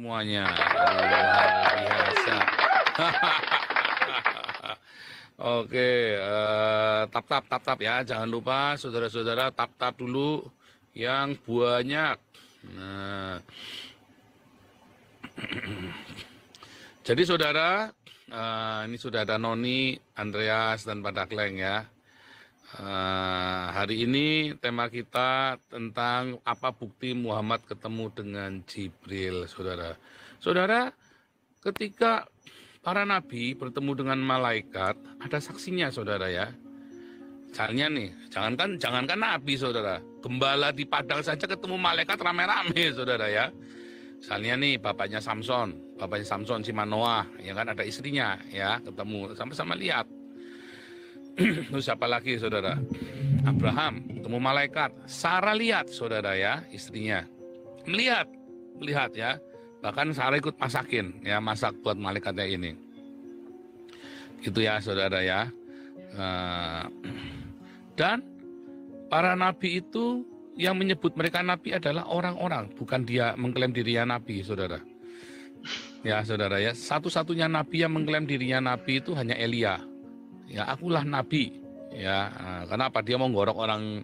semuanya. Luar biasa. Oke, tap ya. Jangan lupa saudara-saudara tap dulu yang banyak. Nah, jadi saudara, ini sudah ada Noni, Andreas, dan Padakleng ya. Hari ini tema kita tentang apa bukti Muhammad ketemu dengan Jibril, saudara. Saudara, ketika para nabi bertemu dengan malaikat, ada saksinya, saudara ya. Misalnya nih, jangankan nabi, saudara. Gembala di padang saja ketemu malaikat rame-rame, saudara ya. Misalnya nih, bapaknya Samson si Manoah, ya kan ada istrinya, ya ketemu sama-sama lihat. Terus siapa lagi, saudara? Abraham ketemu malaikat. Sarah lihat, saudara ya, istrinya melihat ya. Bahkan Sarah ikut masakin, ya masak buat malaikatnya ini. Gitu ya, saudara ya. Dan para nabi itu yang menyebut mereka nabi adalah orang-orang, bukan dia mengklaim dirinya nabi, saudara. Ya, saudara ya. Satu-satunya nabi yang mengklaim dirinya nabi itu hanya Elia. Ya, akulah nabi. Ya, kenapa dia mau ngorok orang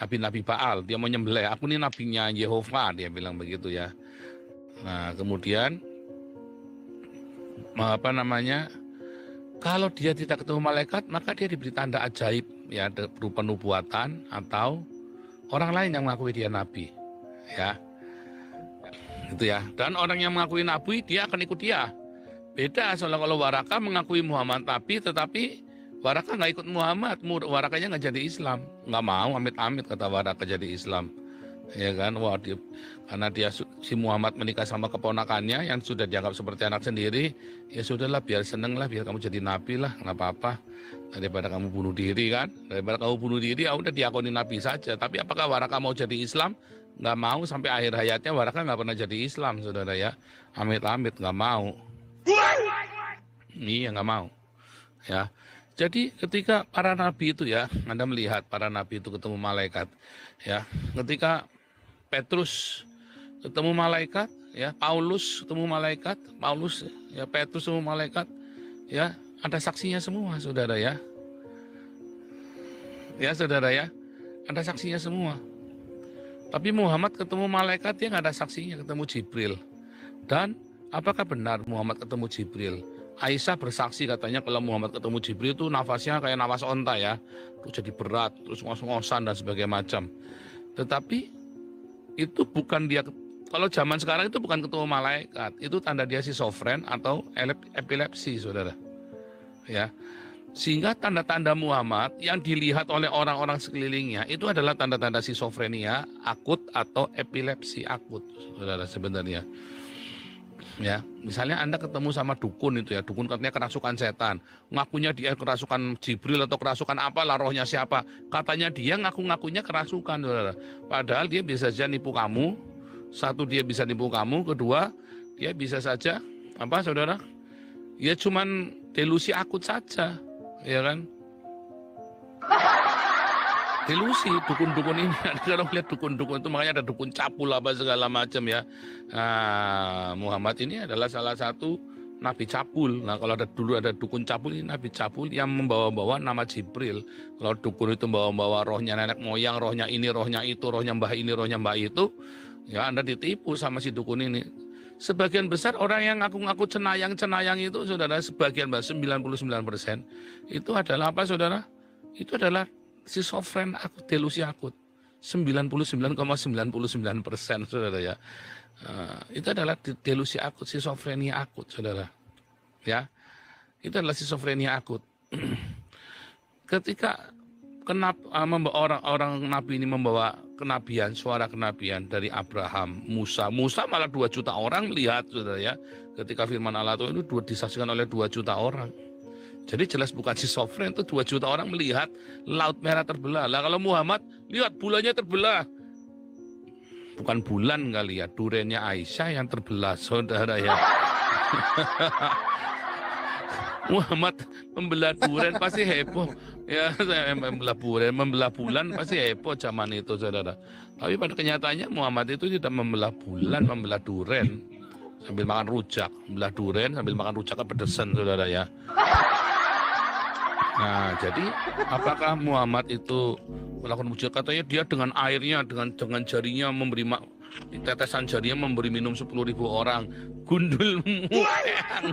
nabi-nabi Baal, dia mau nyembelih. Aku ini nabinya Yehova, dia bilang begitu ya. Nah, kemudian kalau dia tidak ketemu malaikat, maka dia diberi tanda ajaib, ya, berupa nubuatan atau orang lain yang mengakui dia nabi, ya, gitu ya. Dan orang yang mengakui nabi, dia akan ikut dia. Beda soalnya kalau Waraka mengakui Muhammad nabi, tetapi Waraka nggak ikut Muhammad, Warakanya nggak jadi Islam, nggak mau, amit-amit kata Waraka jadi Islam, ya kan? Wah, karena si Muhammad menikah sama keponakannya yang sudah dianggap seperti anak sendiri, ya sudahlah, biar seneng lah, biar kamu jadi nabi lah, nggak apa-apa, daripada kamu bunuh diri kan, ya udah diakoni nabi saja. Tapi apakah Waraka mau jadi Islam? Nggak mau, sampai akhir hayatnya Waraka nggak pernah jadi Islam, saudara ya, amit-amit nggak mau, iya nggak mau, ya. Jadi ketika para nabi itu ya, Anda melihat para nabi itu ketemu malaikat, ya. Ketika Petrus ketemu malaikat, ya, Paulus ketemu malaikat, Petrus ketemu malaikat, ya, ada saksinya semua, saudara ya. Ya, saudara ya, ada saksinya semua. Tapi Muhammad ketemu malaikat, dia nggak ada saksinya, ketemu Jibril. Dan apakah benar Muhammad ketemu Jibril? Aisyah bersaksi katanya kalau Muhammad ketemu Jibril itu nafasnya kayak nafas onta ya, terus jadi berat, terus ngos-ngosan dan sebagainya macam. Tetapi itu bukan dia, kalau zaman sekarang itu bukan ketemu malaikat, itu tanda dia schizofren atau epilepsi, saudara. Ya, sehingga tanda-tanda Muhammad yang dilihat oleh orang-orang sekelilingnya itu adalah tanda-tanda schizofrenia akut atau epilepsi akut, saudara, sebenarnya. Ya, misalnya Anda ketemu sama dukun itu ya, dukun katanya kerasukan setan, ngakunya dia kerasukan Jibril atau kerasukan apalah, rohnya siapa, katanya dia ngaku-ngakunya kerasukan, saudara. Padahal dia bisa saja nipu kamu. Satu, dia bisa nipu kamu. Kedua, dia bisa saja apa, saudara? Ya cuman delusi akut saja, ya kan? Delusi dukun-dukun ini. Kalau lihat dukun-dukun itu, makanya ada dukun capul apa segala macam ya. Nah, Muhammad ini adalah salah satu nabi capul. Nah, kalau dulu ada dukun capul, ini nabi capul yang membawa-bawa nama Jibril. Kalau dukun itu membawa rohnya nenek moyang, rohnya ini, rohnya itu, rohnya mbah ini, rohnya mbah itu, ya Anda ditipu sama si dukun ini. Sebagian besar orang yang ngaku-ngaku cenayang itu, saudara, sebagian besar 99% itu adalah apa, saudara? Itu adalah schizofren akut, delusi akut. 99,99%, saudara ya. Itu adalah delusi akut, schizofrenia akut, saudara. Ya, itu adalah schizofrenia akut. Ketika orang nabi ini membawa kenabian, suara kenabian dari Abraham, Musa malah 2 juta orang melihat, saudara ya. Ketika firman Allah itu disaksikan oleh 2 juta orang. Jadi jelas bukan schizofren, itu 2 juta orang melihat laut merah terbelah. Lah kalau Muhammad lihat bulannya terbelah, bukan bulan kali ya, durennya Aisyah yang terbelah, saudara ya. Muhammad membelah duren pasti heboh. Ya, membelah bulan pasti heboh zaman itu, saudara. Tapi pada kenyataannya Muhammad itu tidak membelah bulan, membelah duren. sambil makan rujak, belah duren sambil makan rujak kepedesan, saudara ya. Nah, jadi apakah Muhammad itu melakukan mujizat? Katanya dia dengan airnya, dengan jarinya memberi tetesan jarinya memberi minum 10.000 orang. Gundul mueang.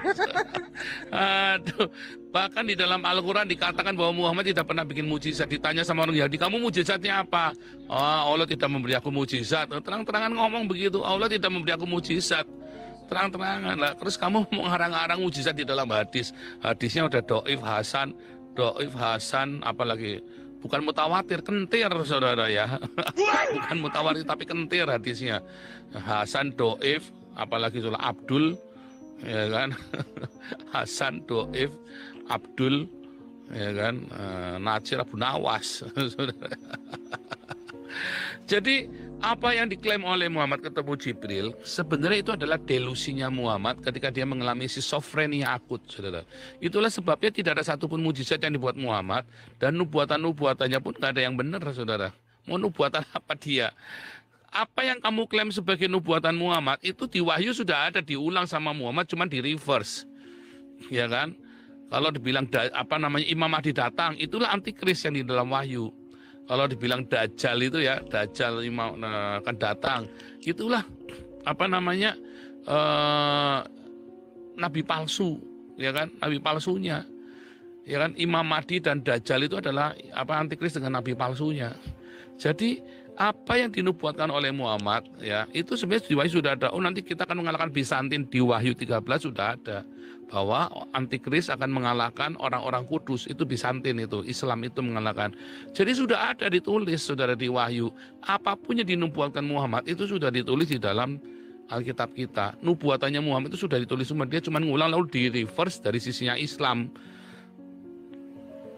Aduh. Bahkan di dalam Al-Quran dikatakan bahwa Muhammad tidak pernah bikin mujizat. Ditanya sama orang Yahudi, kamu mujizatnya apa? Oh, Allah tidak memberi aku mujizat. Terang-terangan ngomong begitu, Allah tidak memberi aku mujizat. Terang-terangan lah. Terus kamu mengharang-harang mujizat di dalam hadis. Hadisnya udah do'if Hasan, apalagi bukan mutawatir, kentir, saudara ya. Bukan mutawatir tapi kentir hadisnya. Hasan, do'if, apalagi sulah Abdul, ya kan. Hasan, do'if, Abdul, ya kan. Najir, Abu Nawas. Jadi apa yang diklaim oleh Muhammad ketemu Jibril sebenarnya itu adalah delusinya Muhammad ketika dia mengalami schizofrenia akut, saudara. Itulah sebabnya tidak ada satupun mujizat yang dibuat Muhammad, dan nubuatan-nubuatannya pun nggak ada yang benar, saudara. Mau nubuatan apa dia? Apa yang kamu klaim sebagai nubuatan Muhammad itu di wahyu sudah ada, diulang sama Muhammad, cuma di reverse, ya kan? Kalau dibilang Imam Mahdi datang, itulah antikris yang di dalam wahyu. Kalau dibilang Dajjal itu ya, Dajjal akan datang, itulah nabi palsu, ya kan, nabi palsunya, ya kan. Imam Mahdi dan Dajjal itu adalah antikris dengan nabi palsunya. Jadi apa yang dinubuatkan oleh Muhammad ya, itu sebenarnya di wahyu sudah ada. Oh, nanti kita akan mengalahkan Bizantin, di wahyu 13 sudah ada bahwa antikris akan mengalahkan orang-orang kudus, itu Bizantin, itu Islam itu mengalahkan. Jadi sudah ada ditulis, saudara, di wahyu. Apapun yang dinubuatkan Muhammad itu sudah ditulis di dalam Alkitab kita. Nubuatannya Muhammad itu sudah ditulis semua, dia cuma ngulang lalu di reverse dari sisinya Islam.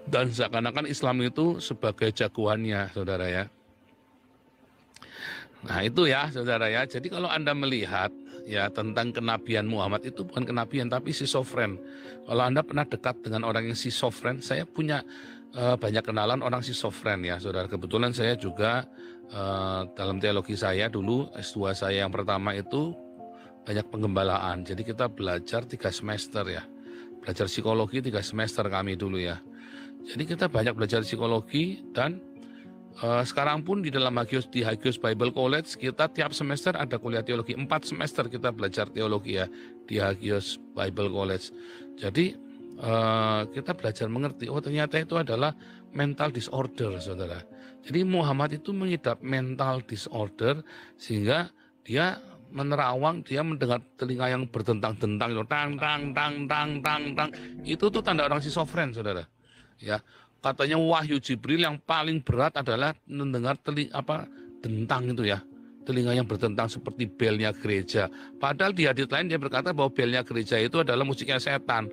Dan seakan-akan Islam itu sebagai jagoannya, saudara ya. Nah itu ya, saudara ya. Jadi kalau Anda melihat ya tentang kenabian Muhammad, itu bukan kenabian tapi schizofren. Kalau Anda pernah dekat dengan orang yang schizofren, saya punya banyak kenalan orang schizofren ya, saudara. Kebetulan saya juga dalam teologi saya dulu, S2 saya yang pertama itu banyak penggembalaan. Jadi kita belajar 3 semester ya. Belajar psikologi 3 semester kami dulu ya. Jadi kita banyak belajar psikologi, dan sekarang pun di dalam di Hagios Bible College kita tiap semester ada kuliah teologi. 4 semester kita belajar teologi ya di Hagios Bible College. Jadi kita belajar mengerti, oh ternyata itu adalah mental disorder, saudara. Jadi Muhammad itu mengidap mental disorder sehingga dia menerawang, dia mendengar telinga yang bertentang-tentang itu, tang tang tang tang tang tang. Itu tuh tanda orang schizofren, saudara. Ya. Katanya wahyu Jibril yang paling berat adalah mendengar dentang itu ya. Telinga yang bertentang seperti belnya gereja. Padahal di hadits lain dia berkata bahwa belnya gereja itu adalah musiknya setan.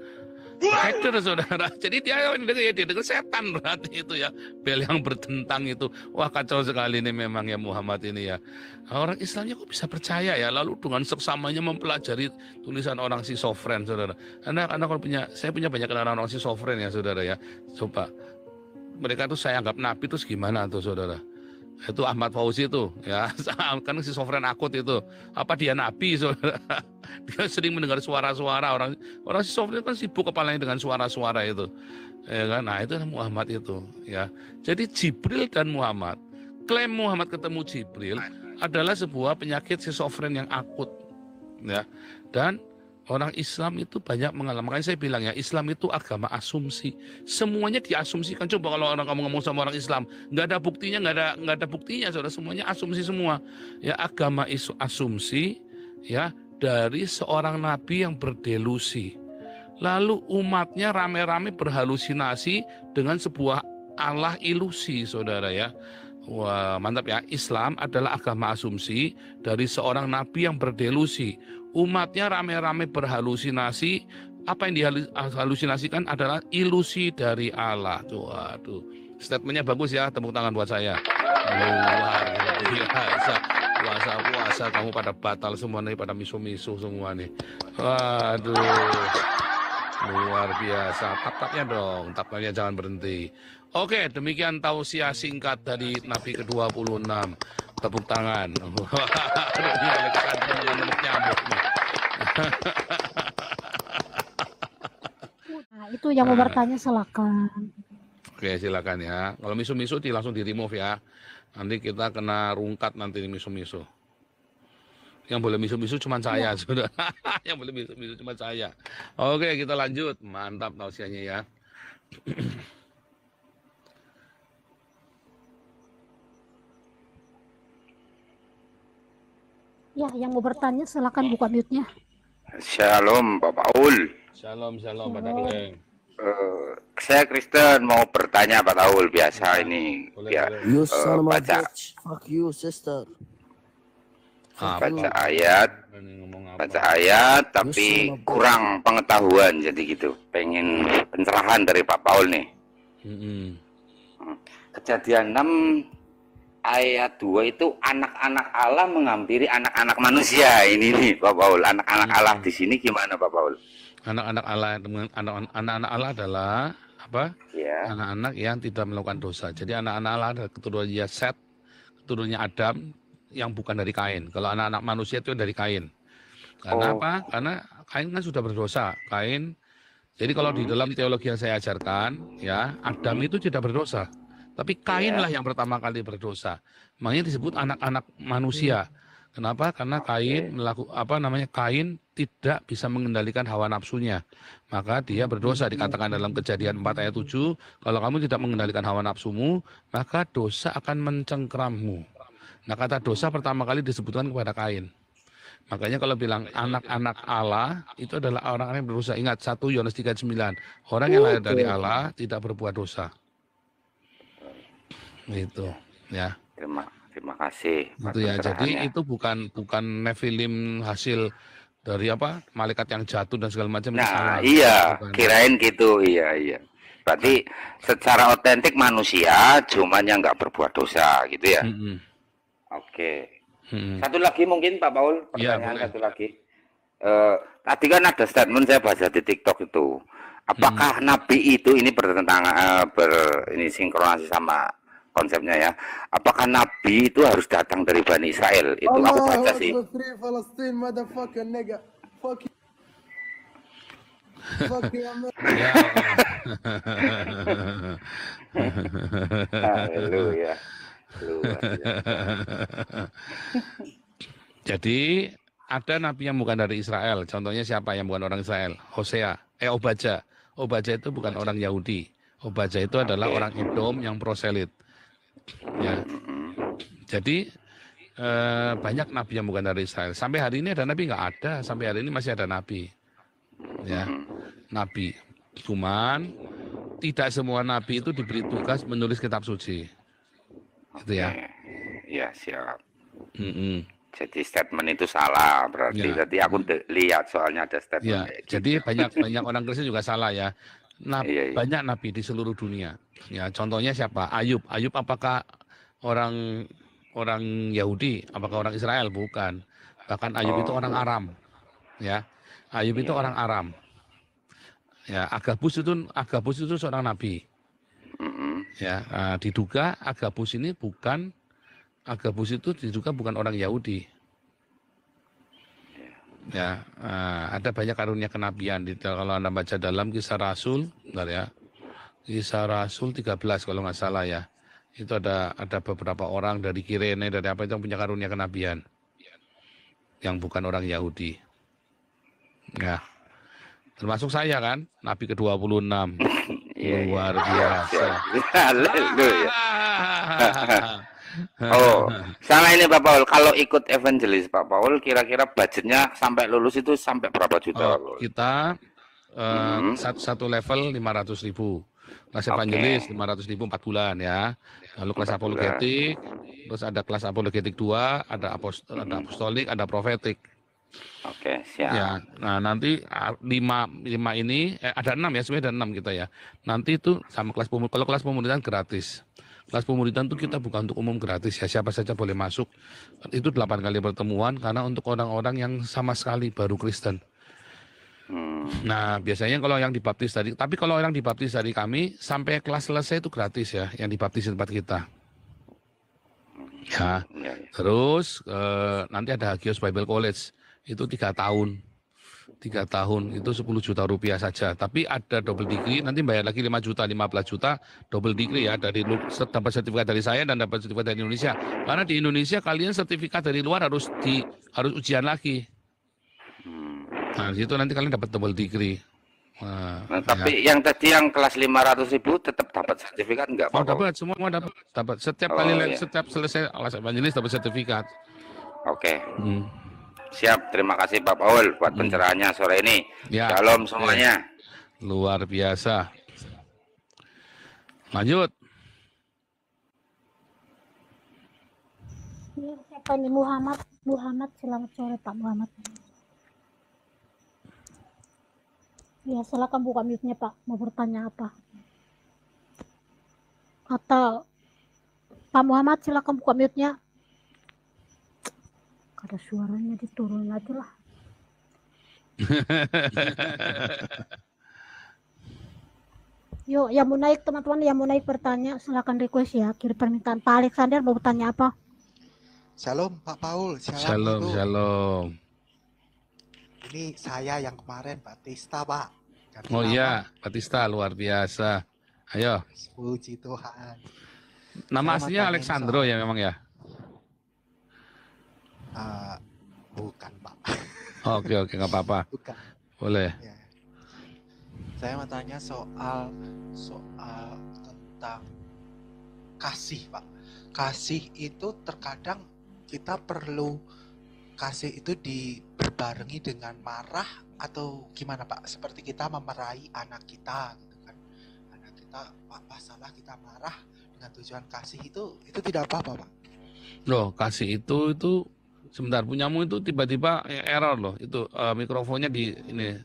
Hacker, saudara. Jadi dia dengar setan berarti itu ya. Bel yang bertentang itu. Wah, kacau sekali ini memang ya Muhammad ini ya. Orang Islamnya kok bisa percaya ya. Lalu dengan seksamanya mempelajari tulisan orang schizofren, saudara. Karena kalau saya punya banyak kenalan orang schizofren ya, saudara ya. Coba. Mereka tuh saya anggap nabi terus gimana tuh, saudara? Itu Ahmad Fauzi itu ya, kan schizofren akut itu. Apa dia nabi, saudara? Dia sering mendengar suara-suara, orang schizofren kan sibuk kepalanya dengan suara-suara itu, ya kan? Nah itu Muhammad itu ya. Jadi Jibril dan Muhammad, klaim Muhammad ketemu Jibril adalah sebuah penyakit schizofren yang akut ya. Dan orang Islam itu banyak mengalami. Makanya saya bilang ya, Islam itu agama asumsi. Semuanya diasumsikan. Coba kalau kamu ngomong sama orang Islam, nggak ada buktinya, nggak ada buktinya, saudara. Semuanya asumsi semua. Ya, agama isu asumsi ya dari seorang nabi yang berdelusi. Lalu umatnya rame-rame berhalusinasi dengan sebuah Allah ilusi, saudara ya. Wah, mantap ya. Islam adalah agama asumsi dari seorang nabi yang berdelusi. Umatnya rame-rame berhalusinasi. Apa yang dihalusinasikan adalah ilusi dari Allah. Waduh, statementnya bagus ya. Tepuk tangan buat saya. Luar biasa. Puasa kamu pada batal semua nih, pada misu-misu semua nih. Waduh, luar biasa. Tap-tapnya dong, tap-tapnya jangan berhenti. Oke, demikian tausiah singkat dari Nabi ke-26. Tepuk tangan. Nyamuk nih. Nah, itu yang mau bertanya silakan. Oke, silakan ya. Kalau misu-misu langsung di remove ya. Nanti kita kena rungkat nanti misu-misu. Yang boleh misu-misu cuma saya, sudah. Yang boleh misu-misu cuma saya. Oke, kita lanjut. Mantap tausiahnya ya. Ya, yang mau bertanya silakan buka mute-nya. Shalom Pak Paul. Shalom, Pak Darleng. Saya Kristen mau bertanya Pak Paul biasa ini. Boleh, Ya, boleh. You son of a baca bitch. Fuck you, sister. baca ayat tapi kurang pengetahuan jadi gitu. Pengen pencerahan dari Pak Paul nih. Kejadian 6 ayat 2 itu anak-anak Allah menghampiri anak-anak manusia. Ini nih Pak Paul, anak-anak Allah di sini gimana Pak Paul? Anak-anak Allah adalah apa? Ya. Anak-anak yang tidak melakukan dosa. Jadi anak-anak Allah adalah keturunannya Set, keturunannya Adam yang bukan dari Kain. Kalau anak-anak manusia itu dari Kain. Karena apa? Karena Kain kan sudah berdosa. Kain. Jadi kalau di dalam teologi yang saya ajarkan, ya Adam itu tidak berdosa. Tapi Kainlah yang pertama kali berdosa. Makanya disebut anak-anak manusia. Kenapa? Karena Kain Kain tidak bisa mengendalikan hawa nafsunya. Maka dia berdosa, dikatakan dalam Kejadian 4 ayat 7, kalau kamu tidak mengendalikan hawa nafsumu, maka dosa akan mencengkerammu. Nah, kata dosa pertama kali disebutkan kepada Kain. Makanya kalau bilang anak-anak Allah, itu adalah orang-orang yang berdosa. Ingat 1 Yohanes 3:9, orang yang lahir dari Allah tidak berbuat dosa. Gitu, ya. Terima kasih. Itu ya. Jadi itu bukan Nephilim hasil dari apa? Malaikat yang jatuh dan segala macam. Nah, iya, kirain gitu. Iya. Berarti secara otentik manusia, cuman yang nggak berbuat dosa, gitu ya. Oke. Satu lagi mungkin Pak Paul, pertanyaan satu lagi. Tadi kan ada statement saya baca di TikTok itu. Apakah Nabi itu ini bertentangan ini sinkronasi sama konsepnya ya? Apakah Nabi itu harus datang dari Bani Israel? Itu aku baca sih. Haleluya. Jadi ada nabi yang bukan dari Israel. Contohnya siapa yang bukan orang Israel? Obadja. Obadja itu bukan orang Yahudi. Obadja itu adalah orang Edom yang proselit. Ya. Jadi banyak nabi yang bukan dari Israel. Sampai hari ini ada nabi nggak ada. Sampai hari ini masih ada nabi. Ya, nabi. Cuman tidak semua nabi itu diberi tugas menulis kitab suci. Itu ya. Ya, siap. Jadi statement itu salah berarti. Tadi aku lihat soalnya ada statement. Jadi banyak orang Kristen juga salah ya. Banyak nabi di seluruh dunia. Ya, contohnya siapa? Ayub. Ayub apakah orang Yahudi? Apakah orang Israel? Bukan. Bahkan Ayub itu orang Aram. Ya. Ayub itu orang Aram. Ya, Agabus itu seorang nabi. Ya, diduga Agabus itu diduga bukan orang Yahudi. Ya, ada banyak karunia kenabian. Kalau Anda baca dalam Kisah Rasul, bentar ya. Kisah Rasul 13 kalau nggak salah ya. Itu ada beberapa orang dari Kirene, dari apa itu yang punya karunia kenabian. Yang bukan orang Yahudi. Ya. Termasuk saya kan, Nabi ke-26. Luar biasa. Haleluya. Salah ini Pak Paul. Kalau ikut evangelis Pak Paul, kira-kira budgetnya sampai lulus itu sampai berapa juta? Kita satu level 500.000. Kelas evangelis 500.000 4 bulan ya. Lalu kelas apologetik, terus ada kelas apologetik 2, ada apostolik, ada profetik. Oke, siap. Ya, nah nanti 5 ini ada 6 ya, sebenarnya ada 6 kita ya. Nanti itu sama kelas pemuridan. Kalau kelas pemuridan gratis. Kelas pemuridan itu kita bukan untuk umum, gratis ya, siapa saja boleh masuk. Itu 8 kali pertemuan karena untuk orang-orang yang sama sekali baru Kristen. Nah, biasanya kalau yang dibaptis tadi, tapi kalau orang dibaptis dari kami sampai kelas selesai itu gratis ya, yang dibaptis di tempat kita. Ya, terus nanti ada Hagios Bible College. Itu 3 tahun 3 tahun itu 10 juta rupiah saja. Tapi ada double degree, nanti bayar lagi 5 juta, 15 juta double degree ya, dari dapat sertifikat dari saya dan dapat sertifikat dari Indonesia. Karena di Indonesia kalian sertifikat dari luar harus ujian lagi. Nah, di situ nanti kalian dapat double degree. Nah, tapi yang tadi yang kelas 500.000 tetap dapat sertifikat enggak, Pak? Dapat, semua dapat. Setiap setiap selesai kelas evangelis dapat sertifikat. Oke. Siap, terima kasih Pak Paul buat pencerahannya sore ini. Ya. Shalom semuanya. Luar biasa. Lanjut. Ini siapa ini? Muhammad, selamat sore Pak Muhammad. Ya, silakan buka mute-nya Pak. Mau bertanya apa? Atau Pak Muhammad silakan buka mute-nya. Ada suaranya diturunin aja lah. Yuk, yang mau naik teman-teman, yang mau naik bertanya silakan request ya. Kirim permintaan. Pak Alexander mau bertanya apa? Shalom Pak Paul. Shalom. Ini saya yang kemarin Batista Pak. Oh iya, Batista luar biasa. Ayo. Puji Tuhan. Nama aslinya Alexandro ya memang ya? Bukan Pak. Oke, nggak apa-apa. Bukan. Boleh. Ya. Saya mau tanya soal tentang kasih Pak. Kasih itu terkadang kita perlu kasih itu berbarengi dengan marah atau gimana Pak? Seperti kita memarahi anak kita gitu kan. Anak kita apa salah kita marah dengan tujuan kasih itu tidak apa-apa Pak. Loh, kasih itu sebentar, punyamu itu tiba-tiba error loh. Itu mikrofonnya di ini.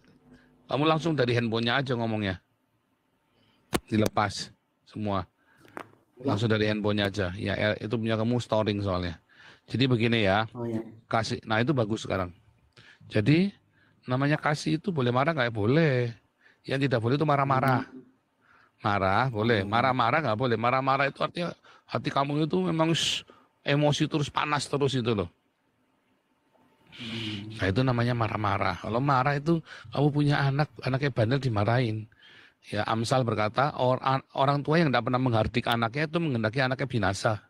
Kamu langsung dari handphonenya aja ngomongnya. Dilepas semua. Langsung dari handphonenya aja. Ya, itu punya kamu storing soalnya. Jadi begini ya. Oh ya. Kasih. Nah, itu bagus sekarang. Jadi namanya kasih itu boleh marah nggak? Boleh. Yang tidak boleh itu marah-marah. Marah boleh, marah-marah nggak boleh. Marah-marah itu artinya hati kamu itu memang emosi terus panas terus itu loh. Nah itu namanya marah-marah. Kalau marah itu kamu punya anaknya bandel dimarahin. Ya Amsal berkata orang tua yang tidak pernah menghardik anaknya itu menghendaki anaknya binasa.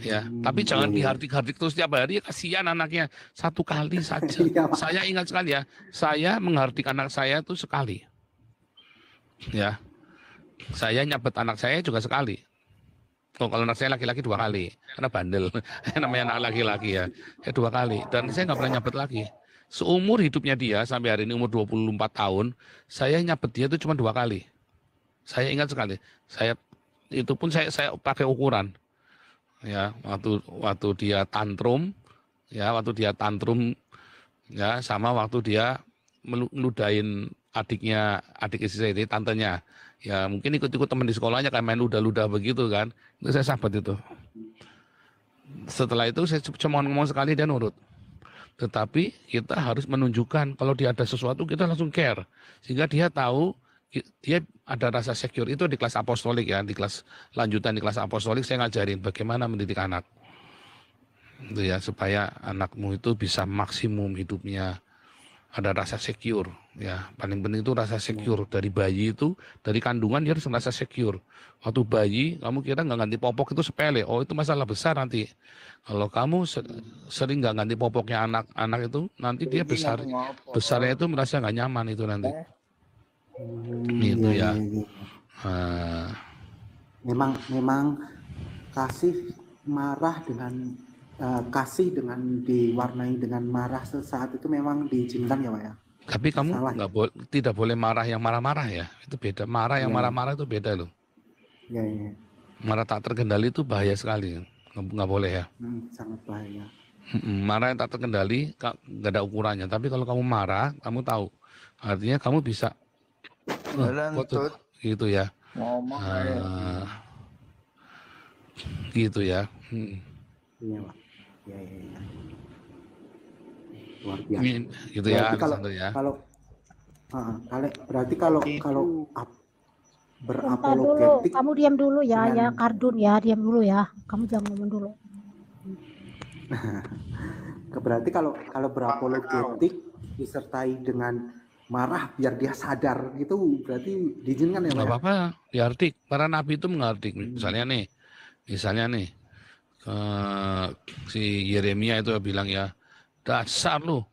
Ya, tapi jangan dihardik-hardik terus tiap hari. Kasihan anaknya, satu kali saja. Saya ingat sekali ya, saya menghardik anak saya itu sekali. Ya, saya nyabet anak saya juga sekali. Oh, kalau anak saya laki-laki 2 kali, karena bandel. Namanya anak laki-laki ya 2 kali. Dan saya nggak pernah nyabet lagi. Seumur hidupnya dia, sampai hari ini umur 24 tahun, saya nyabet dia itu cuma 2 kali. Saya ingat sekali. Itu pun saya pakai ukuran. Ya, waktu dia tantrum, ya, sama waktu dia meludahin adik istri saya ini, tantenya. Ya mungkin ikut-ikut teman di sekolahnya kayak main ludah-ludah begitu kan. Itu saya sahabat itu. Setelah itu saya cuma ngomong sekali dia nurut. Tetapi kita harus menunjukkan kalau dia ada sesuatu kita langsung care. Sehingga dia tahu dia ada rasa secure. Itu di kelas apostolik ya. Di kelas lanjutan di kelas apostolik saya ngajarin bagaimana mendidik anak. Itu ya, supaya anakmu itu bisa maksimum hidupnya. Ada rasa secure, ya paling penting itu rasa secure. Dari bayi itu, dari kandungan dia harus merasa secure. Waktu bayi kamu kira nggak ganti popok itu sepele, oh itu masalah besar nanti. Kalau kamu sering nggak ganti popoknya anak itu, nanti dia besarnya itu merasa nggak nyaman itu nanti. Itu ya. Memang kasih marah dengan kasih diwarnai dengan marah sesaat itu memang diizinkan ya Pak ya. Tapi kamu tidak boleh marah yang marah-marah ya. Itu beda. Marah yang marah-marah itu beda loh. Ya. Marah tak terkendali itu bahaya sekali. Nggak boleh ya. Sangat bahaya. Marah yang tak terkendali nggak ada ukurannya. Tapi kalau kamu marah, kamu tahu. Artinya kamu bisa. Gitu ya. Gitu ya. Iya Pak. Ya. Luar biasa. Gitu ya. Berarti kalau berapologetik. Kamu diam dulu ya, ya Kardun ya, diam dulu ya. Kamu jangan ngomong dulu. Berarti kalau berapologetik disertai dengan marah biar dia sadar gitu, berarti diizinkan ya Pak? Nggak apa-apa, diartik. Para nabi itu mengartik. Misalnya nih, si Yeremia itu bilang ya, dasar lu,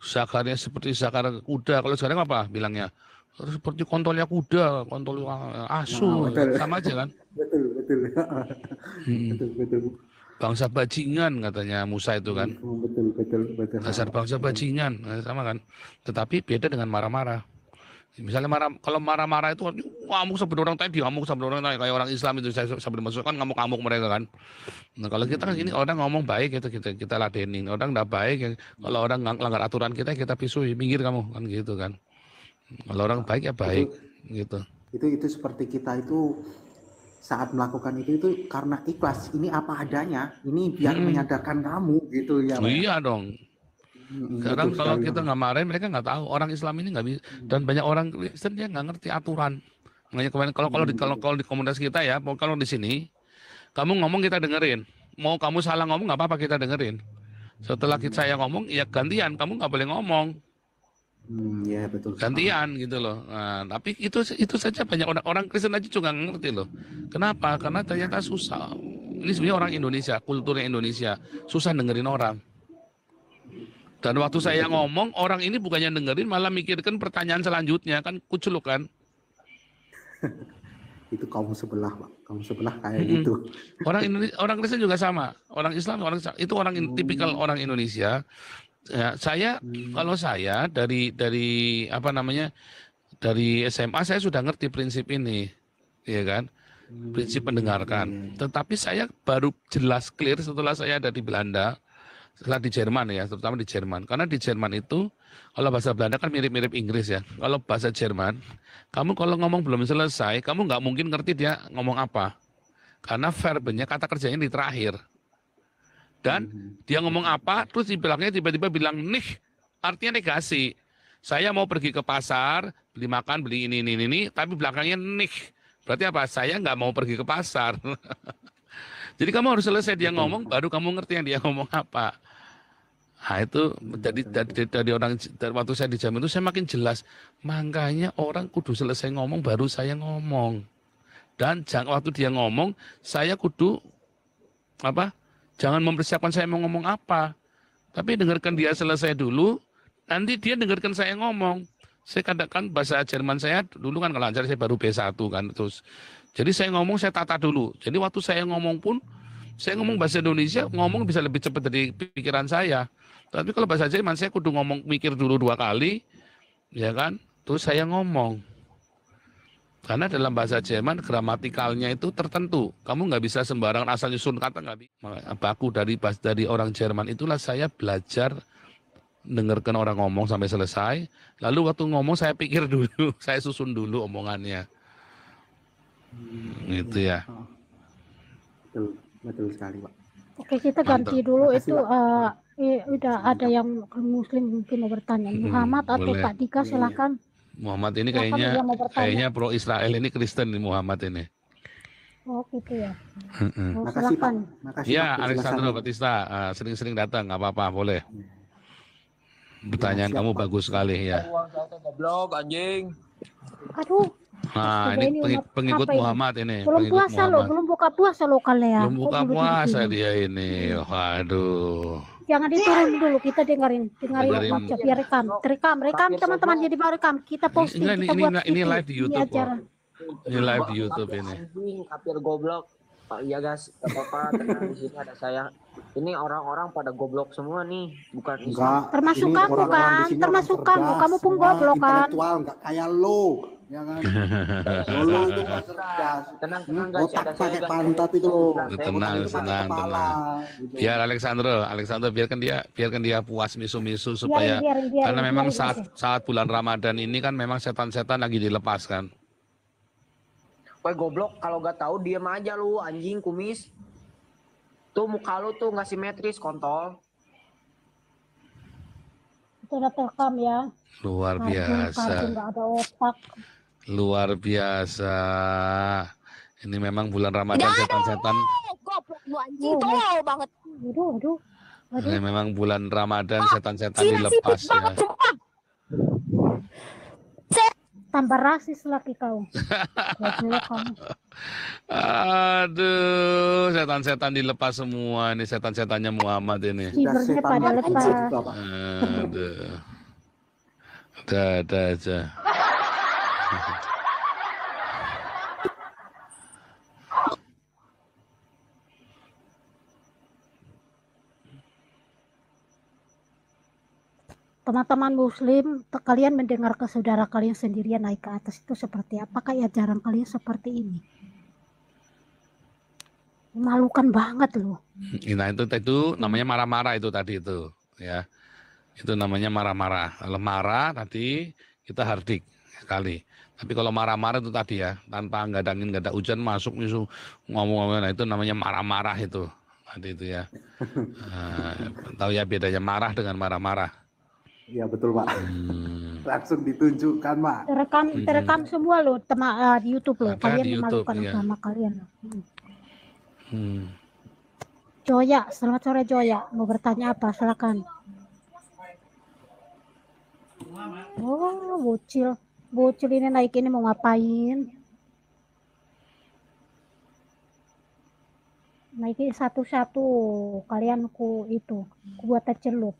zakarnya seperti zakar kuda. Kalau sekarang apa bilangnya? Seperti kontolnya kuda, kontol asu, sama aja kan? Betul. Betul. Bangsa bajingan katanya Musa itu kan. Betul. Dasar bangsa bajingan, sama kan. Tetapi beda dengan marah-marah. Misalnya kalau marah-marah itu ngamuk sampai orang tadi, ngamuk sampai orang tadi, kayak orang Islam itu saya sampai dimasukkan ngamuk-ngamuk mereka kan. Nah kalau kita kan ini orang ngomong baik itu kita ladenin, orang nggak baik ya, kalau orang langgar aturan kita pisui, minggir kamu kan gitu kan. Kalau orang baik ya baik gitu. Itu seperti kita itu saat melakukan itu karena ikhlas, ini apa adanya, ini biar menyadarkan kamu gitu ya. Iya dong. Sekarang kalau kita nggak marahin mereka nggak tahu, orang Islam ini nggak bisa, dan banyak orang Kristen dia nggak ngerti aturan. Makanya kemarin kalau di komunitas kita ya, kalau di sini kamu ngomong kita dengerin, mau kamu salah ngomong nggak apa-apa kita dengerin. Setelah saya ngomong ya gantian, kamu nggak boleh ngomong. Ya betul. Gantian gitu loh. Nah, tapi itu saja banyak orang Kristen aja juga nggak ngerti loh. Kenapa? Karena ternyata susah. Ini sebenarnya orang Indonesia, kulturnya Indonesia, susah dengerin orang. Dan waktu saya ngomong, orang ini bukannya dengerin, malah mikirkan pertanyaan selanjutnya, kan kuculuk kan. Itu kaum sebelah, Pak. Kaum sebelah kayak gitu. Orang Kristen juga sama. Orang Islam, itu tipikal orang Indonesia. Ya, kalau saya dari SMA saya sudah ngerti prinsip ini, ya kan? Prinsip mendengarkan. Tetapi saya baru jelas clear setelah saya ada di Belanda. Setelah di Jerman ya, terutama di Jerman. Karena di Jerman itu, kalau bahasa Belanda kan mirip-mirip Inggris ya. Kalau bahasa Jerman, kamu kalau ngomong belum selesai, kamu nggak mungkin ngerti dia ngomong apa. Karena verbnya, kata kerjanya di terakhir. Dan dia ngomong apa, terus di belakangnya tiba-tiba bilang, nih, artinya negasi. Saya mau pergi ke pasar, beli makan, beli ini, tapi belakangnya nih. Berarti apa? Saya nggak mau pergi ke pasar. Jadi kamu harus selesai dia ngomong, baru kamu ngerti yang dia ngomong apa. Nah itu dari waktu saya di Jerman itu saya makin jelas. Makanya orang kudu selesai ngomong, baru saya ngomong. Dan waktu dia ngomong, saya kudu jangan mempersiapkan saya mau ngomong apa. Tapi dengarkan dia selesai dulu, nanti dia dengarkan saya ngomong. Saya katakan bahasa Jerman saya dulu kan kalau lancar saya baru B1 kan terus. Jadi saya ngomong saya tata dulu. Jadi waktu saya ngomong pun saya ngomong bahasa Indonesia ngomong bisa lebih cepat dari pikiran saya. Tapi kalau bahasa Jerman saya kudu ngomong mikir dulu 2 kali, ya kan? Terus saya ngomong. Karena dalam bahasa Jerman gramatikalnya itu tertentu. Kamu nggak bisa sembarangan asal nyusun kata nggak bisa. Baku dari orang Jerman itulah saya belajar dengarkan orang ngomong sampai selesai. Lalu waktu ngomong saya pikir dulu, saya susun dulu omongannya. Gitu ya. Betul sekali, Pak. Oke, kita ganti dulu. Itu udah ada yang Muslim mungkin mau bertanya. Muhammad atau Pak Dika silakan. Muhammad ini kayaknya pro Israel, ini Kristen nih Muhammad ini. Oh gitu ya. Makasih Pak. Makasih, ya, Pak, Alexandro Batista sering-sering datang, nggak apa-apa, boleh. Pertanyaan kamu bagus sekali ya. Goblok anjing. Aduh. Nah, ini pengikut Muhammad ini. Belum puasa loh, belum buka puasa loh kalian. Belum buka puasa dia ini. Waduh. Jangan diturun dulu, kita dengerin aja biar rekam teman-teman, jadi baru rekam. Kita posting, kita buat ini live di YouTube. Ini live di YouTube ini. Anjing, kapir goblok. Pak, iya guys, apa-apa, tenang, di sini ada saya. Ini orang-orang pada goblok semua nih, bukan Islam. Termasuk kamu kan, termasuk kamu pun goblok kan. Intelektual, nggak kayak lo, ya kan? Lo itu nggak cerdas. Tenang guys, ada saya pakai pantat itu lo. Tenang. Biar Alexandro biarkan dia puas misu-misu supaya karena memang saat bulan Ramadan ini kan memang setan-setan lagi dilepaskan. Woi goblok, kalau gak tahu diam aja lu anjing kumis. Tuh muka lu tuh nggak simetris kontol. Itu udah terekam ya. Luar biasa. Nggak ada otak. Luar biasa. Ini memang bulan Ramadan setan-setan. Goblok lu anjing, tolol banget. Aduh. Ini memang bulan Ramadan setan-setan dilepas ya. Tambah rasis lagi kau. Goblok kamu. Aduh, setan-setan dilepas semua ini, setan-setannya Muhammad ini. Cibernya pada lepas. Aduh. Ada aja. Teman-teman muslim, kalian mendengar ke saudara kalian sendirian naik ke atas itu seperti apa? Kayak jarang kalian seperti ini. Memalukan banget loh. Nah itu namanya marah-marah itu tadi itu, ya. Itu namanya marah-marah. Kalau marah tadi kita hardik sekali. Tapi kalau marah-marah itu tadi ya, tanpa nggak ada angin, nggak ada hujan masuk misu ngomong-ngomong, nah itu namanya marah-marah itu. Tadi itu ya. Tahu ya bedanya marah dengan marah-marah. Iya betul Pak. Langsung ditunjukkan Pak. Terekam semua loh di YouTube loh. Ada Kalian di YouTube, memalukan ya. agama kalian. Joya, selamat sore Joya. Mau bertanya apa? Silakan. Oh, bocil. Bocil ini naik ini mau ngapain? Naikin satu-satu. Kalian ku buat celup.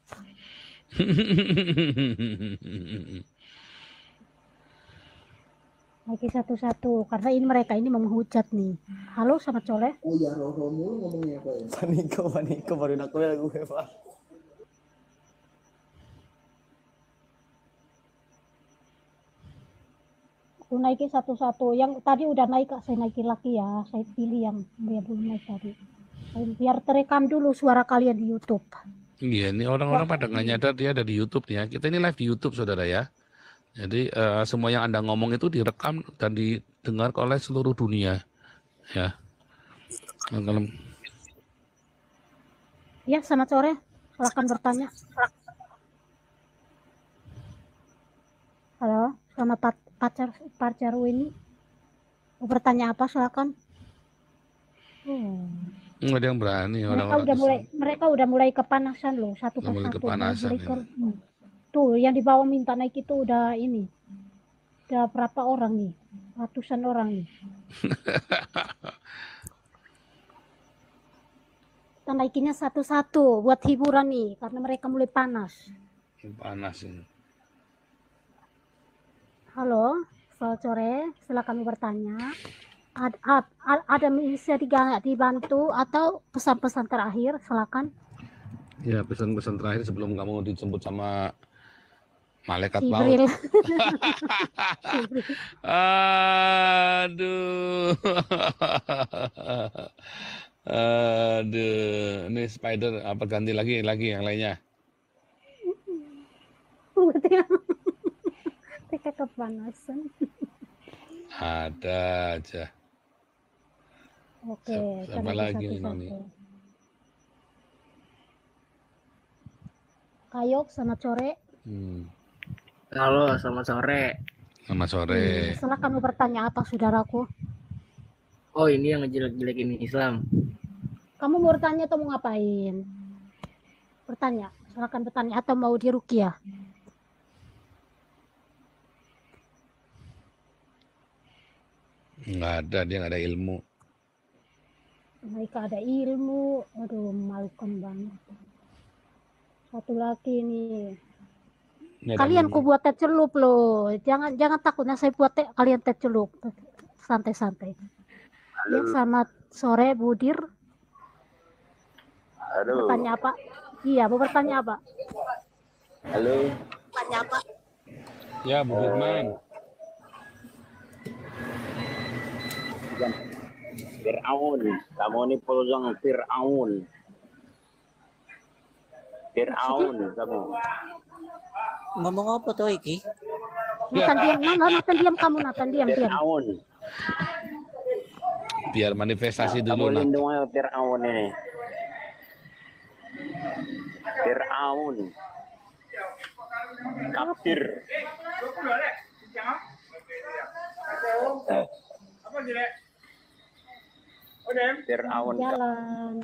Lagi satu-satu karena ini mereka ini mau menghujat nih. Halo sama Coleh. Oh ya, rohmu ngomongnya apa ya? Paniko baru aku lagu Pak. Aku naikin satu-satu. Yang tadi udah naik saya naikin lagi ya. Saya pilih yang belum naik tadi. Biar terekam dulu suara kalian di YouTube. Iya, ini orang-orang pada nggak nyadar dia ada di YouTube ya. Kita ini live di YouTube, saudara ya. Jadi semua yang Anda ngomong itu direkam dan didengar oleh seluruh dunia, ya. Ya, selamat sore. Silakan bertanya. Halo, sama pacar ini. Mau bertanya apa? Silakan. Nggak ada yang berani. Mereka udah mulai kepanasan loh, satu persatu. Mulai kepanasan. Tuh, yang di bawah minta naik itu udah ini. Udah berapa orang nih? Ratusan orang nih. Kita naikinnya satu-satu buat hiburan nih, karena mereka mulai panas. Panas ini. Halo, selamat sore. Silakan bertanya. Ada bisa dibantu atau pesan-pesan terakhir? Silakan. Ya, pesan-pesan terakhir sebelum kamu dijemput sama malaikat maut. Aduh. Aduh, ini spider apa ganti lagi yang lainnya? Mereka kepanasan. Ada aja. Oke, apa lagi ini? Kayok, selamat sore. Halo, selamat sore. Selamat sore. Silakan bertanya apa, saudaraku? Oh, ini yang ngejelek-jelekin Islam. Kamu mau bertanya atau mau ngapain? Bertanya, silakan bertanya atau mau diruqyah? Nggak ada, dia nggak ada ilmu. Mereka ada ilmu, aduh memalukan banget. Satu lagi nih. Kalian ku buat teh celup loh. Jangan takut nah saya buat kalian teh celup. Santai-santai. Ya, selamat sore Budir. Halo. Bertanya apa? Iya, mau bertanya apa? Halo. Bertanya apa? Ya, Bu Firman. Fir'aun, kamu ini peluang Fir'aun. Fir'aun kamu. Ngomong apa tuh iki? Nathan diam kamu, Nathan diam. Fir'aun. Biar manifestasi dulu. Kamu lindungi Fir'aun ini. Fir'aun. Kafir. Fir'aun. Jalan.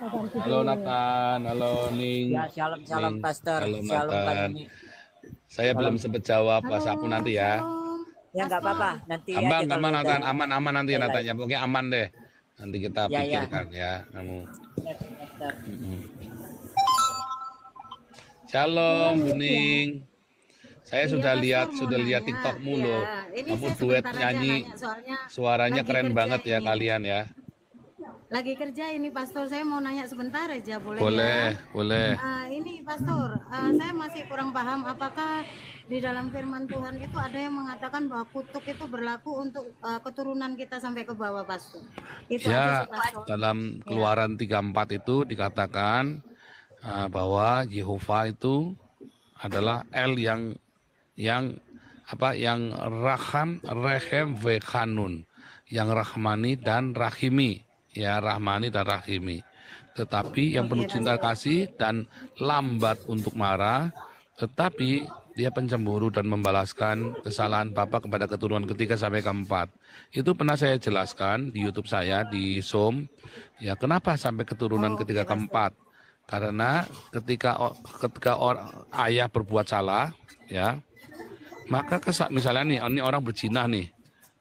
ganti Halo dulu. Nathan, halo Ning. Ya, shalom Ning. Pastor. Halo Shalom Kak Nathan. Dini. Saya belum sempat jawab, Halo, WhatsApp nanti ya. shalom. Ya nggak Pastor. apa-apa, nanti aja Aman, kalau aman udah. Nathan, aman nanti Baik, Nathan. Ya, pokoknya aman deh. Nanti kita Ya, ya. pikirkan ya, kamu. Ya, Pastor. Shalom, Buning. Saya Iya, sudah Pastor, lihat, mau sudah lihat nanya. TikTokmu Ya, loh. ini Kamu saya duet sebentar aja nyanyi, nanya, soalnya suaranya lagi keren kerja banget ya ini. kalian ya. Lagi kerja ini, Pastor. Saya mau nanya sebentar aja, boleh Boleh, ya? boleh. Ini, Pastor, saya masih kurang paham apakah di dalam firman Tuhan itu ada yang mengatakan bahwa kutuk itu berlaku untuk keturunan kita sampai ke bawah, Pastor. Itu Ya, aja sih, Pastor. dalam Keluaran 34 itu dikatakan bahwa Yehova itu adalah El yang Rahman, Rehem, Vekhanun, yang Rahmani dan Rahimi, ya Rahmani dan Rahimi. Tetapi yang penuh cinta kasih dan lambat untuk marah, tetapi dia pencemburu dan membalaskan kesalahan Bapa kepada keturunan ketiga sampai keempat. Itu pernah saya jelaskan di YouTube saya di Zoom. Ya, kenapa sampai keturunan ketiga keempat? Karena ketika ayah berbuat salah, ya, maka misalnya nih, ini orang berzina nih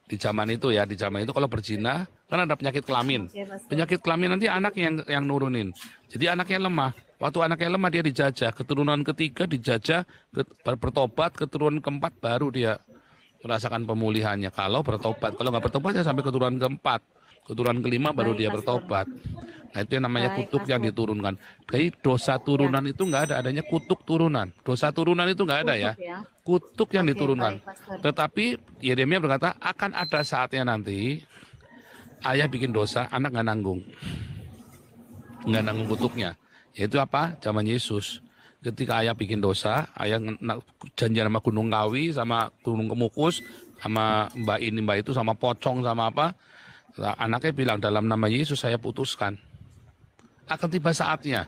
di zaman itu ya, di zaman itu kalau berzina kan ada penyakit kelamin. Penyakit kelamin nanti anak yang nurunin. Jadi anaknya lemah. Waktu anaknya lemah dia dijajah, keturunan ketiga dijajah, bertobat, keturunan keempat baru dia merasakan pemulihannya. Kalau bertobat, kalau nggak bertobat ya sampai keturunan keempat, keturunan kelima baru dia bertobat. Nah itu yang namanya kutuk yang diturunkan. Jadi dosa turunan itu nggak ada, adanya kutuk turunan. Dosa turunan itu nggak ada ya. Kutuk yang diturunkan. Tetapi Yeremia berkata akan ada saatnya nanti ayah bikin dosa, anak nggak nanggung kutuknya. Yaitu apa? Zaman Yesus. Ketika ayah bikin dosa, ayah janjian sama Gunung Kawi, sama Gunung Kemukus, sama mbak itu, sama pocong, sama apa. Anaknya bilang dalam nama Yesus saya putuskan. Akan tiba saatnya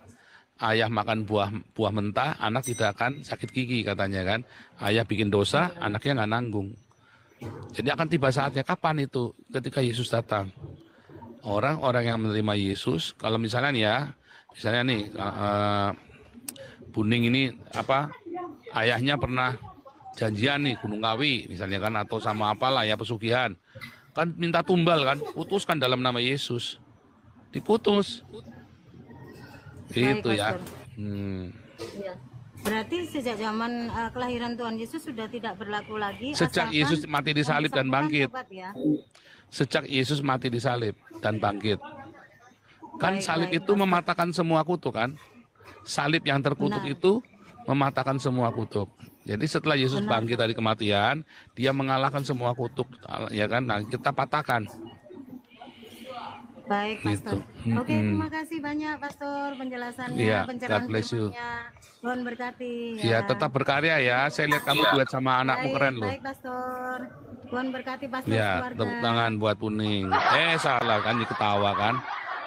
ayah makan buah mentah, anak tidak akan sakit gigi katanya kan. Ayah bikin dosa, anaknya nggak nanggung. Jadi akan tiba saatnya. Kapan itu? Ketika Yesus datang. Orang-orang yang menerima Yesus, kalau misalnya nih ya, misalnya nih Buning ini ayahnya pernah janjian nih Gunung Kawi misalnya kan, atau sama apalah ya pesugihan. Kan minta tumbal kan, putuskan dalam nama Yesus. Diputus. Gitu ya. Ya. Berarti sejak zaman kelahiran Tuhan Yesus sudah tidak berlaku lagi. Sejak Yesus mati di salib dan bangkit. Ya. Sejak Yesus mati di salib dan bangkit. Kan salib itu mematahkan semua kutuk kan. Salib yang terkutuk itu mematahkan semua kutuk. Jadi setelah Yesus bangkit dari kematian, dia mengalahkan semua kutuk, ya kan? Nah, kita patahkan. Baik, Pastor. Gitu. Oke, terima kasih banyak, Pastor, penjelasannya, Iya, pencerahan God bless you. firman-Nya. Tuhan berkati. Ya, tetap berkarya ya. Saya lihat kamu duet sama anakmu keren loh. Baik, Pastor. Tuhan berkati, Pastor, Ya, keluarga. tepuk tangan buat Buning. Salah kan, ketawa kan?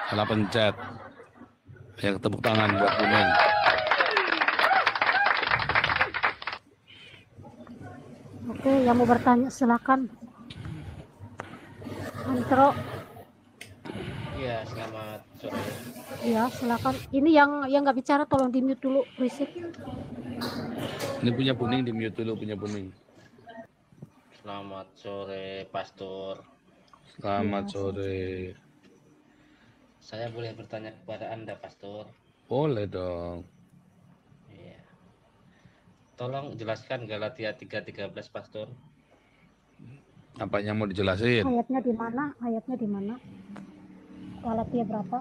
Salah pencet. Ya, tepuk tangan buat Buning. Oke, yang mau bertanya silakan. Antro. Iya, selamat sore. Ya, silakan. Ini yang nggak bicara tolong di mute dulu, berisik. Ini punya Buning, di mute dulu punya Buning. Selamat sore, Pastor. Selamat sore. Saya boleh bertanya kepada Anda, Pastor? Boleh dong. Iya. Tolong jelaskan Galatia 3:13, Pastor. Apa yang mau dijelasin? Ayatnya di mana? Ayatnya di mana? Galatia berapa?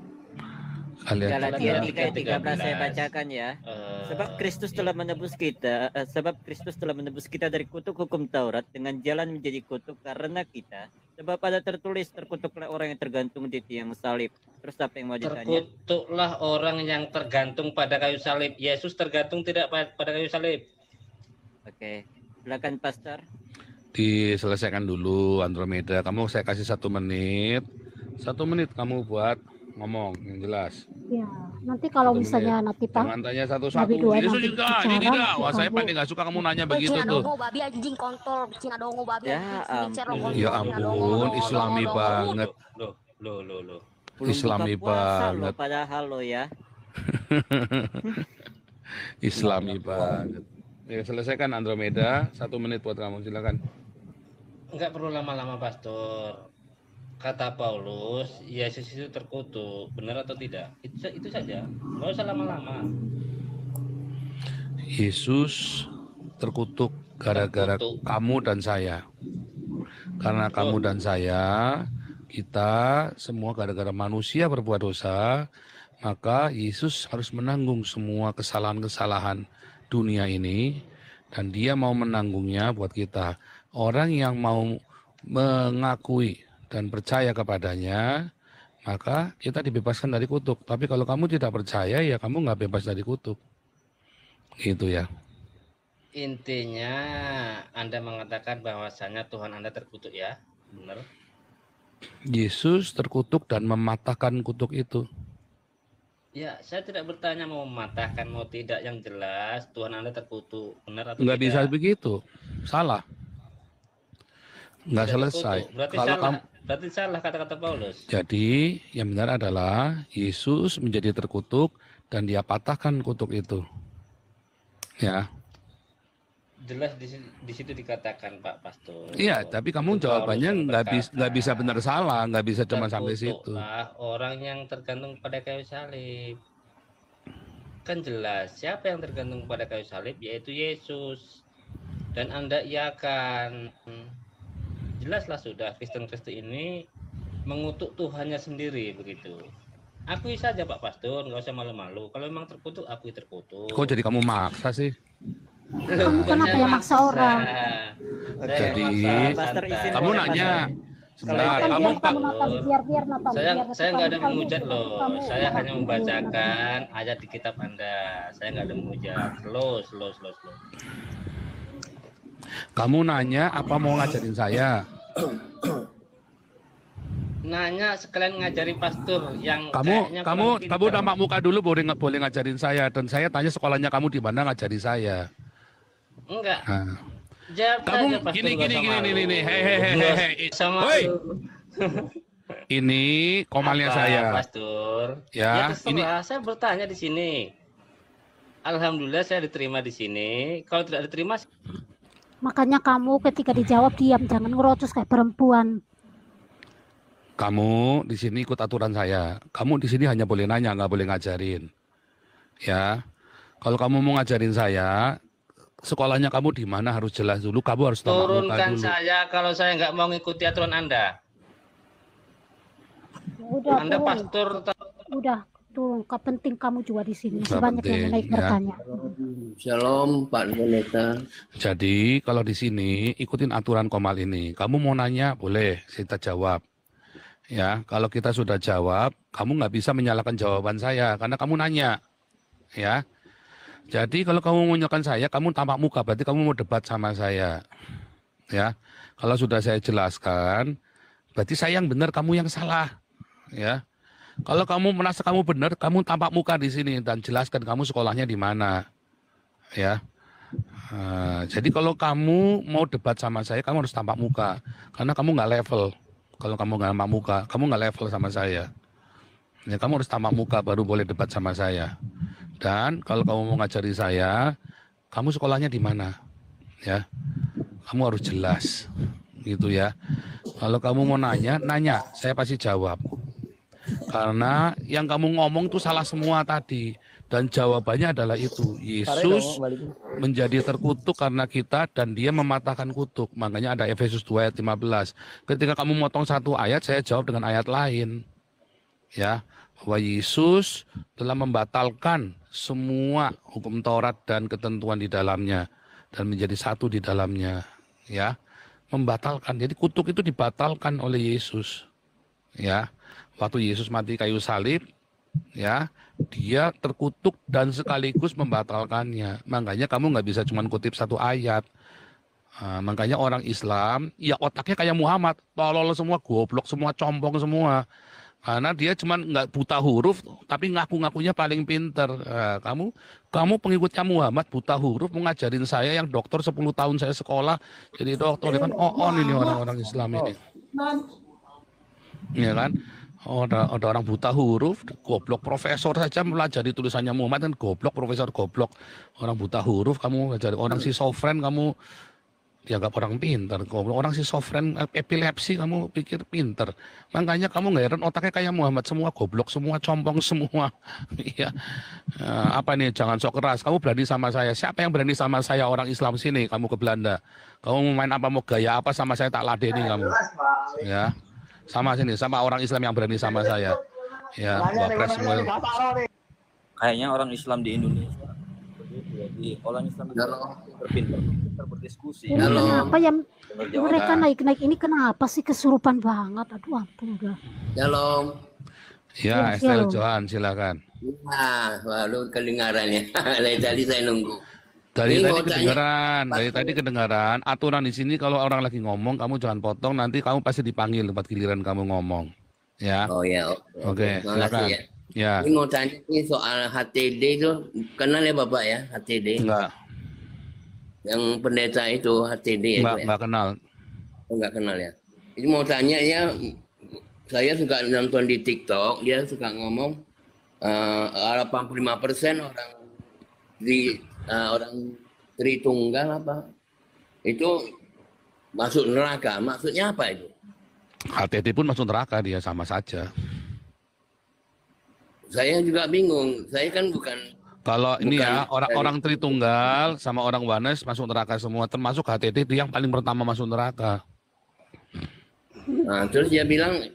Galatia 3:13 saya bacakan ya. Sebab Kristus telah menebus kita dari kutuk hukum Taurat dengan jalan menjadi kutuk karena kita. Sebab ada tertulis terkutuklah orang yang tergantung di tiang salib. Terus apa yang mau ditanya? Terkutuklah orang yang tergantung pada kayu salib. Yesus tergantung tidak pada kayu salib. Oke, silakan Pastor. Diselesaikan dulu Andromeda. Kamu saya kasih 1 menit. 1 menit kamu buat ngomong yang jelas. Ya, nanti kalau misalnya nanti Pak. Jangan tanya satu-satu. Ini tidak. Wah, saya paling nggak suka kamu nanya begitu tuh. Dongo babi anjing kontol, Cina dongo babi anjing. Ya ampun, Islami banget. Loh. Belum Islami buka puasa loh, banget. padahal lo ya. Islami banget. Ya, selesaikan Andromeda, 1 menit buat kamu, silakan. Enggak perlu lama-lama, Pastor. Kata Paulus, Yesus itu terkutuk, benar atau tidak? Itu saja, nggak usah lama-lama. Yesus terkutuk gara-gara kamu dan saya. Karena kamu dan saya, kita semua gara-gara manusia berbuat dosa, maka Yesus harus menanggung semua kesalahan-kesalahan dunia ini, dan dia mau menanggungnya buat kita. Orang yang mau mengakui dan percaya kepadanya, maka kita dibebaskan dari kutuk. Tapi kalau kamu tidak percaya, ya kamu nggak bebas dari kutuk. Gitu ya. Intinya Anda mengatakan bahwasanya Tuhan Anda terkutuk ya, benar? Yesus terkutuk dan mematahkan kutuk itu. Ya, saya tidak bertanya mau mematahkan mau tidak, yang jelas Tuhan Anda terkutuk, benar atau Nggak tidak? bisa begitu, salah. Nggak Tidak selesai. terkutuk. Berarti Kalau salah. Berarti salah kata-kata Paulus. jadi yang benar adalah Yesus menjadi terkutuk dan dia patahkan kutuk itu. Ya. Jelas di situ dikatakan Pak Pastor. Iya, tapi kamu Itu jawabannya Paulus nggak bisa benar salah, nggak bisa cuma sampai situ. terkutuklah orang yang tergantung pada kayu salib. Kan jelas siapa yang tergantung pada kayu salib, yaitu Yesus. Dan Anda iakan. Jelaslah sudah, Kristen-Kristen ini mengutuk Tuhannya sendiri begitu. Akui saja Pak Pastor, nggak usah malu-malu. Kalau memang terkutuk, akui terkutuk. Kok jadi kamu maksa sih? Kamu kenapa ya maksa orang? Jadi kamu nanya, sebentar, kamu saya nggak ada menghujat loh. Saya hanya membacakan ayat di kitab Anda. Saya nggak ada menghujat. Slow. Kamu nanya apa mau ngajarin saya? Nanya sekalian ngajari pastor yang kamu nampak muka dulu boleh ngajarin saya, dan saya tanya sekolahnya kamu di mana ngajari saya. Enggak. Nah. Jawab Kamu saja, Pastor, gini. Hehehe. Woi. Ini komalnya apa, saya. Pastor? Ya, ini saya bertanya di sini. Alhamdulillah saya diterima di sini. Kalau tidak diterima, Makanya kamu ketika dijawab diam, jangan ngerocos kayak perempuan. Kamu di sini ikut aturan saya. Kamu di sini hanya boleh nanya, nggak boleh ngajarin. Ya. Kalau kamu mau ngajarin saya, sekolahnya kamu di mana harus jelas dulu. Kamu harus tahu muka turunkan dulu. saya kalau saya nggak mau ngikuti aturan Anda. Udah, Anda turun. pastor. Udah, turun. Penting kamu juga di sini. Nggak Sebanyak yang penting, naik ya. bertanya. Shalom Pak Pendeta. Jadi kalau di sini ikutin aturan Komal ini. Kamu mau nanya boleh, kita jawab. Ya, kalau kita sudah jawab, kamu nggak bisa menyalahkan jawaban saya karena kamu nanya. Ya. Jadi kalau kamu menyalahkan saya, kamu tampak muka, berarti kamu mau debat sama saya. Ya. Kalau sudah saya jelaskan, berarti saya yang benar, kamu yang salah. Ya. Kalau kamu merasa kamu benar, kamu tampak muka di sini dan jelaskan kamu sekolahnya di mana. Ya. Jadi kalau kamu mau debat sama saya, kamu harus tampak muka karena kamu nggak level. Kalau kamu nggak tampak muka, kamu nggak level sama saya. Ya, kamu harus tampak muka baru boleh debat sama saya. Dan kalau kamu mau ngajari saya, kamu sekolahnya di mana? Ya, kamu harus jelas, gitu ya. Kalau kamu mau nanya, saya pasti jawab. Karena yang kamu ngomong tuh salah semua tadi. Dan jawabannya adalah itu. Yesus menjadi terkutuk karena kita dan dia mematahkan kutuk. Makanya ada Efesus 2 ayat 15. Ketika kamu motong satu ayat, saya jawab dengan ayat lain. Ya, bahwa Yesus telah membatalkan semua hukum Taurat dan ketentuan di dalamnya dan menjadi satu di dalamnya. Ya, membatalkan. Jadi kutuk itu dibatalkan oleh Yesus. Ya, waktu Yesus mati kayu salib, ya, dia terkutuk dan sekaligus membatalkannya. Makanya kamu nggak bisa cuma kutip satu ayat. Makanya orang Islam, ya otaknya kayak Muhammad, tolol semua, goblok semua, compong semua. Karena dia cuma nggak buta huruf, tapi ngaku-ngakunya paling pinter. Kamu pengikutnya Muhammad, buta huruf, mau ngajarin saya yang dokter 10 tahun saya sekolah, jadi dokter, kan ini orang-orang Islam ini. Ya kan? Ada orang buta huruf, goblok profesor saja melajari tulisannya Muhammad kan goblok, profesor goblok. Orang buta huruf kamu melajari, orang schizofren kamu dianggap orang pintar. Goblok, orang schizofren epilepsi kamu pikir pintar. Makanya kamu nggak heran otaknya kayak Muhammad semua, goblok semua, compong semua. Iya. Apa nih, jangan sok keras. Kamu berani sama saya. Siapa yang berani sama saya orang Islam sini? Kamu ke Belanda. Kamu mau main apa, mau gaya apa sama saya tak ladeni kamu. Ya. Sama sini, sama orang Islam yang berani sama saya. Ya, wapres semua. Kayaknya orang Islam di Indonesia. Jadi orang Islam pintar berdiskusi. Kenapa yang mereka naik-naik ini kenapa sih kesurupan banget? Aduh ampun udah. Shalom. Ya, Estelle Johan, silakan. Nah, lalu kedengarannya. Dari tadi saya nunggu. Dari tadi kedengaran. Aturan di sini kalau orang lagi ngomong, kamu jangan potong. Nanti kamu pasti dipanggil tempat giliran kamu ngomong. Ya. Oh ya. Oke. Silakan. Ya. Ini mau tanya ini soal HTD itu, kenal ya Bapak ya HTD? Enggak. Yang pendeta itu HTD ya? Enggak kenal. Oh, enggak kenal ya. Ini mau tanya ya, saya suka nonton di TikTok, dia suka ngomong 85% orang Tritunggal apa itu masuk neraka. Maksudnya apa itu? HTT pun masuk neraka, dia sama saja. Saya juga bingung. Saya kan bukan. Kalau ini ya orang Tritunggal sama orang Wanes masuk neraka semua, termasuk HTT itu yang paling pertama masuk neraka. Nah, terus dia bilang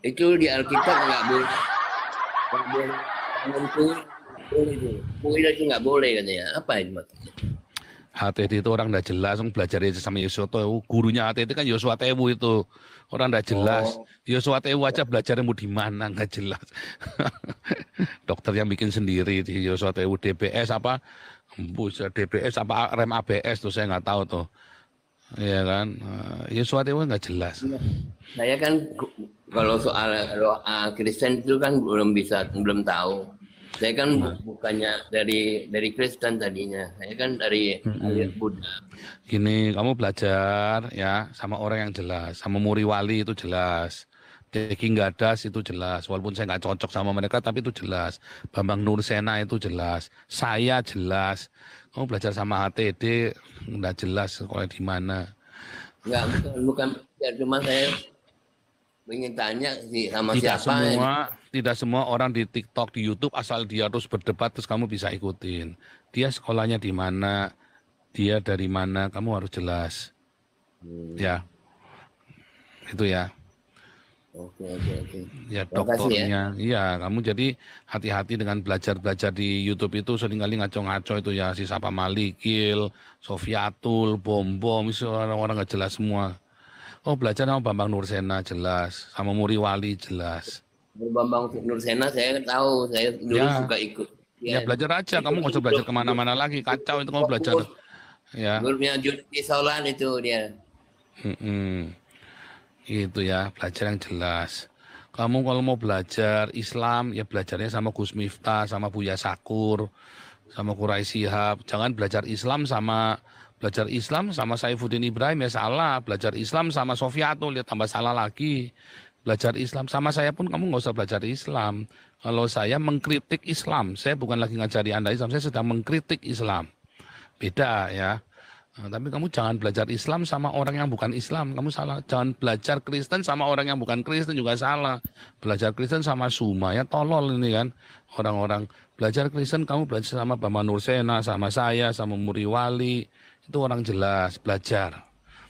itu di Alkitab nggak boleh. Itu nggak boleh katanya. Apa itu maksudnya? HTT itu orang nggak jelas, belajar sama Yosua Tewu. Gurunya HTT kan Yosua Tewu itu. Orang nggak jelas. Yosua Tewu aja belajarnya mau di mana nggak jelas. Dokter yang bikin sendiri di Yosua Tewu, DBS apa? DBS apa rem ABS tuh saya nggak tahu tuh. Iya kan? Yosua Tewu nggak jelas. Saya kan kalau soal doa Kristen itu kan belum tahu. Saya kan bukannya dari Kristen tadinya, saya kan dari aliran Buddha. Gini, kamu belajar ya sama orang yang jelas, sama Muri Wali itu jelas, Deki Gadas itu jelas, walaupun saya nggak cocok sama mereka tapi itu jelas. Bambang Nursena itu jelas, saya jelas. Kamu belajar sama HTD nggak jelas sekolah di mana. Nggak, bukan ya, cuma saya ingin tanya sih sama siapa. Tidak semua orang di TikTok, di YouTube asal dia terus berdebat terus kamu bisa ikutin. Dia sekolahnya di mana, dia dari mana, kamu harus jelas. Ya, itu ya. Oke. Ya dokternya, iya kamu jadi hati-hati dengan belajar di YouTube itu seringkali ngaco-ngaco itu ya, si Sapa Malikil, Sofiatul, Bom, itu orang-orang nggak jelas semua. Oh belajar sama Bambang Nursena jelas, sama Muri Wali jelas. Bambang Nursena saya tahu, saya dulu suka ikut. Ya belajar aja, kamu nggak usah belajar kemana-mana lagi, kacau itu kamu belajar. Ya. Grupnya Judi Solan itu dia. Itu ya, belajar yang jelas. Kamu kalau mau belajar Islam, ya belajarnya sama Gus Miftah, sama Buya Sakur, sama Qurai Shihab. Jangan belajar Islam sama Saifuddin Ibrahim, ya salah. Belajar Islam sama Sofiatul, ya tambah salah lagi. Belajar Islam sama saya pun kamu nggak usah belajar Islam. Kalau saya mengkritik Islam, saya bukan lagi ngajari Anda Islam, saya sedang mengkritik Islam. Beda ya. Nah, tapi kamu jangan belajar Islam sama orang yang bukan Islam, kamu salah. Jangan belajar Kristen sama orang yang bukan Kristen juga salah. Belajar Kristen sama Suma, ya tolol ini kan. Orang-orang belajar Kristen, kamu belajar sama Bambang Nursena, sama saya, sama Muri Wali. Itu orang jelas, belajar.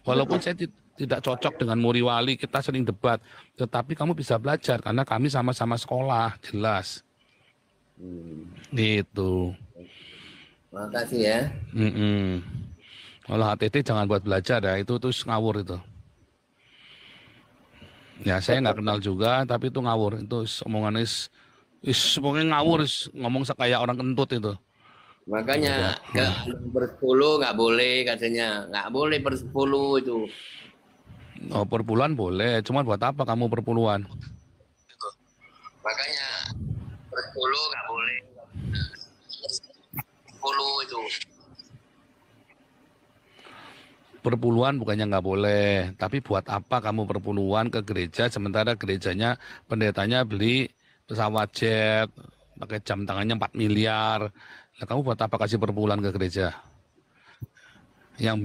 Walaupun saya tidak cocok dengan Muri Wali, kita sering debat. Tetapi kamu bisa belajar, karena kami sama-sama sekolah, jelas. Gitu. Makasih ya. Kalau HTT jangan buat belajar ya, itu terus ngawur itu. Ya saya nggak kenal juga, tapi itu ngawur. Itu omongannya pokoknya ngawur, ngomong kayak orang kentut itu. Makanya bersepuluh nggak boleh katanya, nggak boleh bersepuluh itu. Oh perpuluhan boleh, cuma buat apa kamu perpuluhan? Makanya bersepuluh nggak boleh. 10 itu. perpuluhan bukannya nggak boleh, tapi buat apa kamu perpuluhan ke gereja sementara gerejanya pendetanya beli pesawat jet, pakai jam tangannya 4 miliar. Nah, kamu buat apa kasih perpuluhan ke gereja? Yang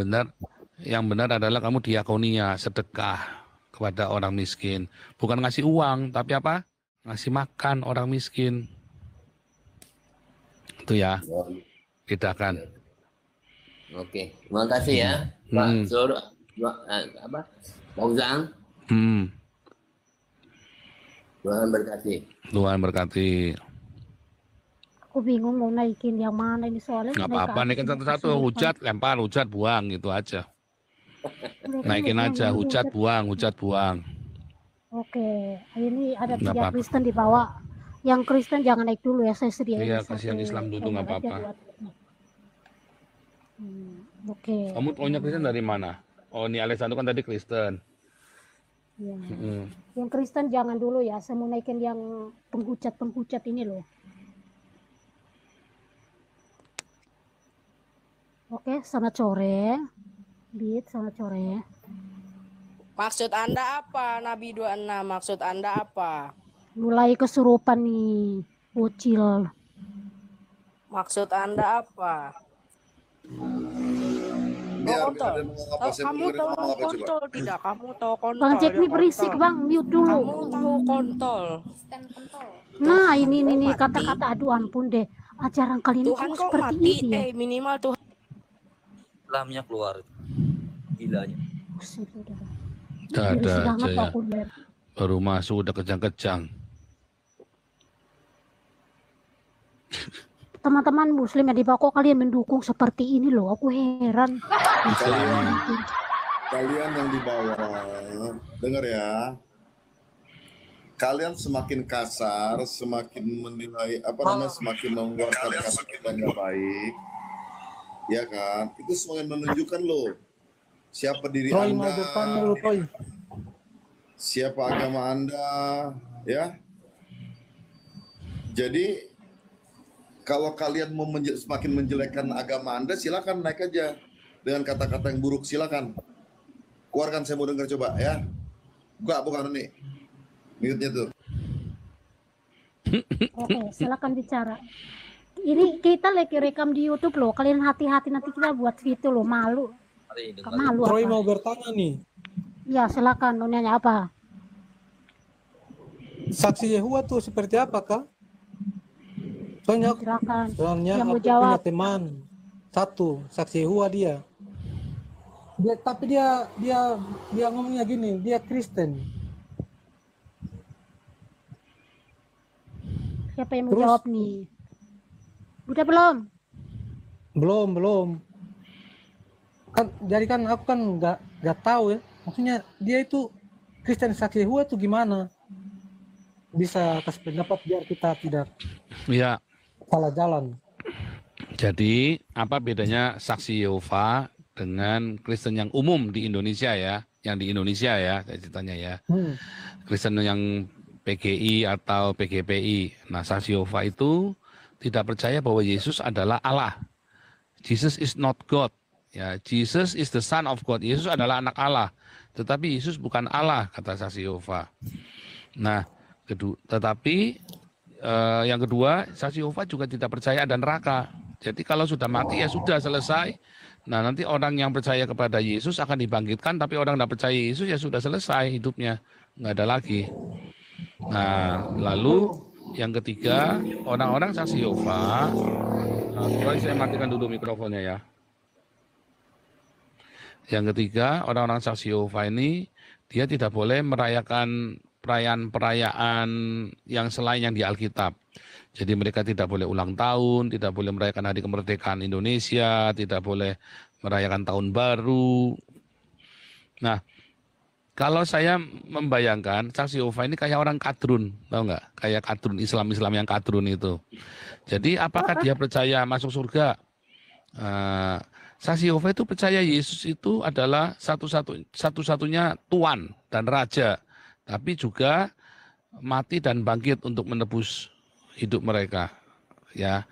benar adalah kamu diakonia, sedekah kepada orang miskin. Bukan ngasih uang, tapi apa? Ngasih makan orang miskin. Itu ya, bedakan. Oke, terima kasih ya, Pak Sur, Pak Uzang. Tuhan berkati. Tuhan berkati. Aku bingung mau naikin yang mana ini soalnya. Nggak apa-apa, naikin satu-satu, hujat, lempar, hujat, buang, gitu aja. Naikin aja, hujat, buang, hujat, buang. Oke, ini ada 3 Kristen di bawah. Yang Kristen jangan naik dulu ya, saya sediain. Iya, kasih yang Islam dulu, nggak apa-apa. Oke. Kamu taunya Kristen dari mana? Oh, ini Alessandro kan tadi Kristen. Ya. Yang Kristen jangan dulu ya, saya mau naikin yang penghujat ini loh. Oke, selamat sore. Bit, selamat sore. Maksud Anda apa, Nabi 26? Maksud Anda apa? Mulai kesurupan nih, bocil. Maksud Anda apa? Kontol. Kamu tahu kontol tidak? Kamu tahu kontol? Bang Jack ini berisik bang, mute dulu. Kamu tahu kontol? Nah ini kata-kata, aduh ampun deh. Ajaran kali ini Tuhan kok kok seperti mati? ini ya? Minimal Tuhan. Islamnya keluar. Gilanya. Ada aja ya. Baru masuk udah kejang-kejang. Teman-teman muslim yang di bawah, kok kalian mendukung seperti ini loh, aku heran. Kalian yang di bawah, dengar ya. Kalian semakin kasar, semakin menilai semakin mengeluarkan kata-kata yang baik. Ya kan? Itu semakin menunjukkan loh siapa diri Anda. Siapa agama Anda, ya. Jadi kalau kalian mau semakin menjelekkan agama Anda, silakan naik aja dengan kata-kata yang buruk, silakan. Keluarkan, saya mau dengar coba ya. Bukan ini. Mute-nya tuh. Oke, silakan bicara. Ini kita lagi rekam di YouTube loh. Kalian hati-hati, nanti kita buat video loh, malu. Malu. Troy mau bertanya nih. Ya, silakan. Mau nanya apa? Saksi Yehova tuh seperti apa, Kak? Soalnya yang aku punya teman satu saksi Yehova dia tapi dia ngomongnya gini, dia Kristen. Siapa yang mau jawab nih? Udah belum kan, jadi kan aku kan nggak tahu ya, maksudnya dia itu Kristen saksi Yehova tuh gimana, bisa kasih pendapat biar kita tidak salah jalan. Jadi apa bedanya saksi Yehova dengan Kristen yang umum di Indonesia ya? Yang di Indonesia ya, saya ceritanya ya. Kristen yang PGI atau PGPI. Nah, saksi Yehova itu tidak percaya bahwa Yesus adalah Allah. Jesus is not God. Ya, Jesus is the Son of God. Yesus adalah anak Allah. Tetapi Yesus bukan Allah, kata saksi Yehova. Nah, tetapi yang kedua, saksi Yehova juga tidak percaya ada neraka. Jadi kalau sudah mati ya sudah selesai. Nah, nanti orang yang percaya kepada Yesus akan dibangkitkan, tapi orang yang tidak percaya Yesus ya sudah selesai hidupnya, nggak ada lagi. Nah, lalu yang ketiga, orang-orang saksi Yehova. Nah, saya matikan dulu mikrofonnya ya. Yang ketiga, orang-orang saksi Yehova ini dia tidak boleh merayakan perayaan-perayaan yang selain yang di Alkitab. Jadi mereka tidak boleh ulang tahun, tidak boleh merayakan hari kemerdekaan Indonesia, tidak boleh merayakan tahun baru. Nah, kalau saya membayangkan saksi Yehova ini kayak orang kadrun, tahu nggak? Kayak kadrun, Islam yang kadrun itu. Jadi apakah dia percaya masuk surga? Saksi Yehova itu percaya Yesus itu adalah satu-satunya Tuan dan Raja, tapi juga mati dan bangkit untuk menebus hidup mereka. Ya,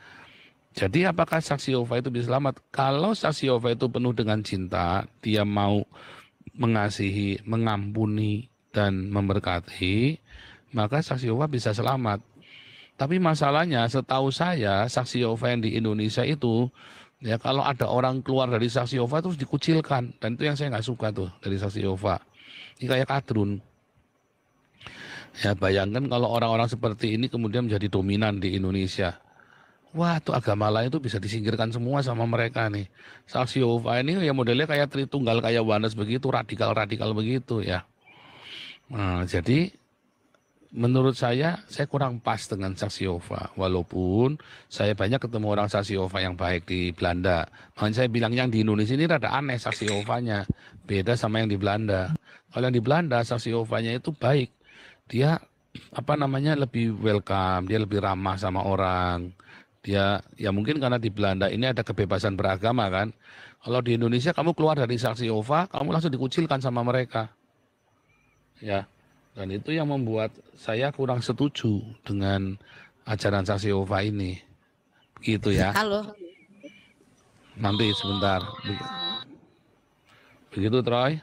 Jadi apakah saksi Yehova itu bisa selamat? Kalau saksi Yehova itu penuh dengan cinta, dia mau mengasihi, mengampuni, dan memberkati, maka saksi Yehova bisa selamat. Tapi masalahnya setahu saya saksi Yehova yang di Indonesia itu, ya kalau ada orang keluar dari saksi Yehova terus dikucilkan. Dan itu yang saya nggak suka tuh dari saksi Yehova. Ini kayak kadrun. Ya bayangkan kalau orang-orang seperti ini kemudian menjadi dominan di Indonesia. Wah, tuh agama lain itu bisa disingkirkan semua sama mereka nih. Saksi Yehova ini ya modelnya kayak Tritunggal, kayak Oneness begitu, radikal-radikal begitu ya. Nah, jadi menurut saya kurang pas dengan saksi Yehova. Walaupun saya banyak ketemu orang saksi Yehova yang baik di Belanda. Makanya saya bilang yang di Indonesia ini rada aneh saksi Yehovanya. Beda sama yang di Belanda. Kalau yang di Belanda saksi Yehovanya itu baik. Dia lebih welcome, dia lebih ramah sama orang. Dia ya mungkin karena di Belanda ini ada kebebasan beragama kan. Kalau di Indonesia kamu keluar dari saksi Yehova, kamu langsung dikucilkan sama mereka. Ya. Dan itu yang membuat saya kurang setuju dengan ajaran saksi Yehova ini. Begitu ya. Halo. Nanti sebentar. Begitu Troy.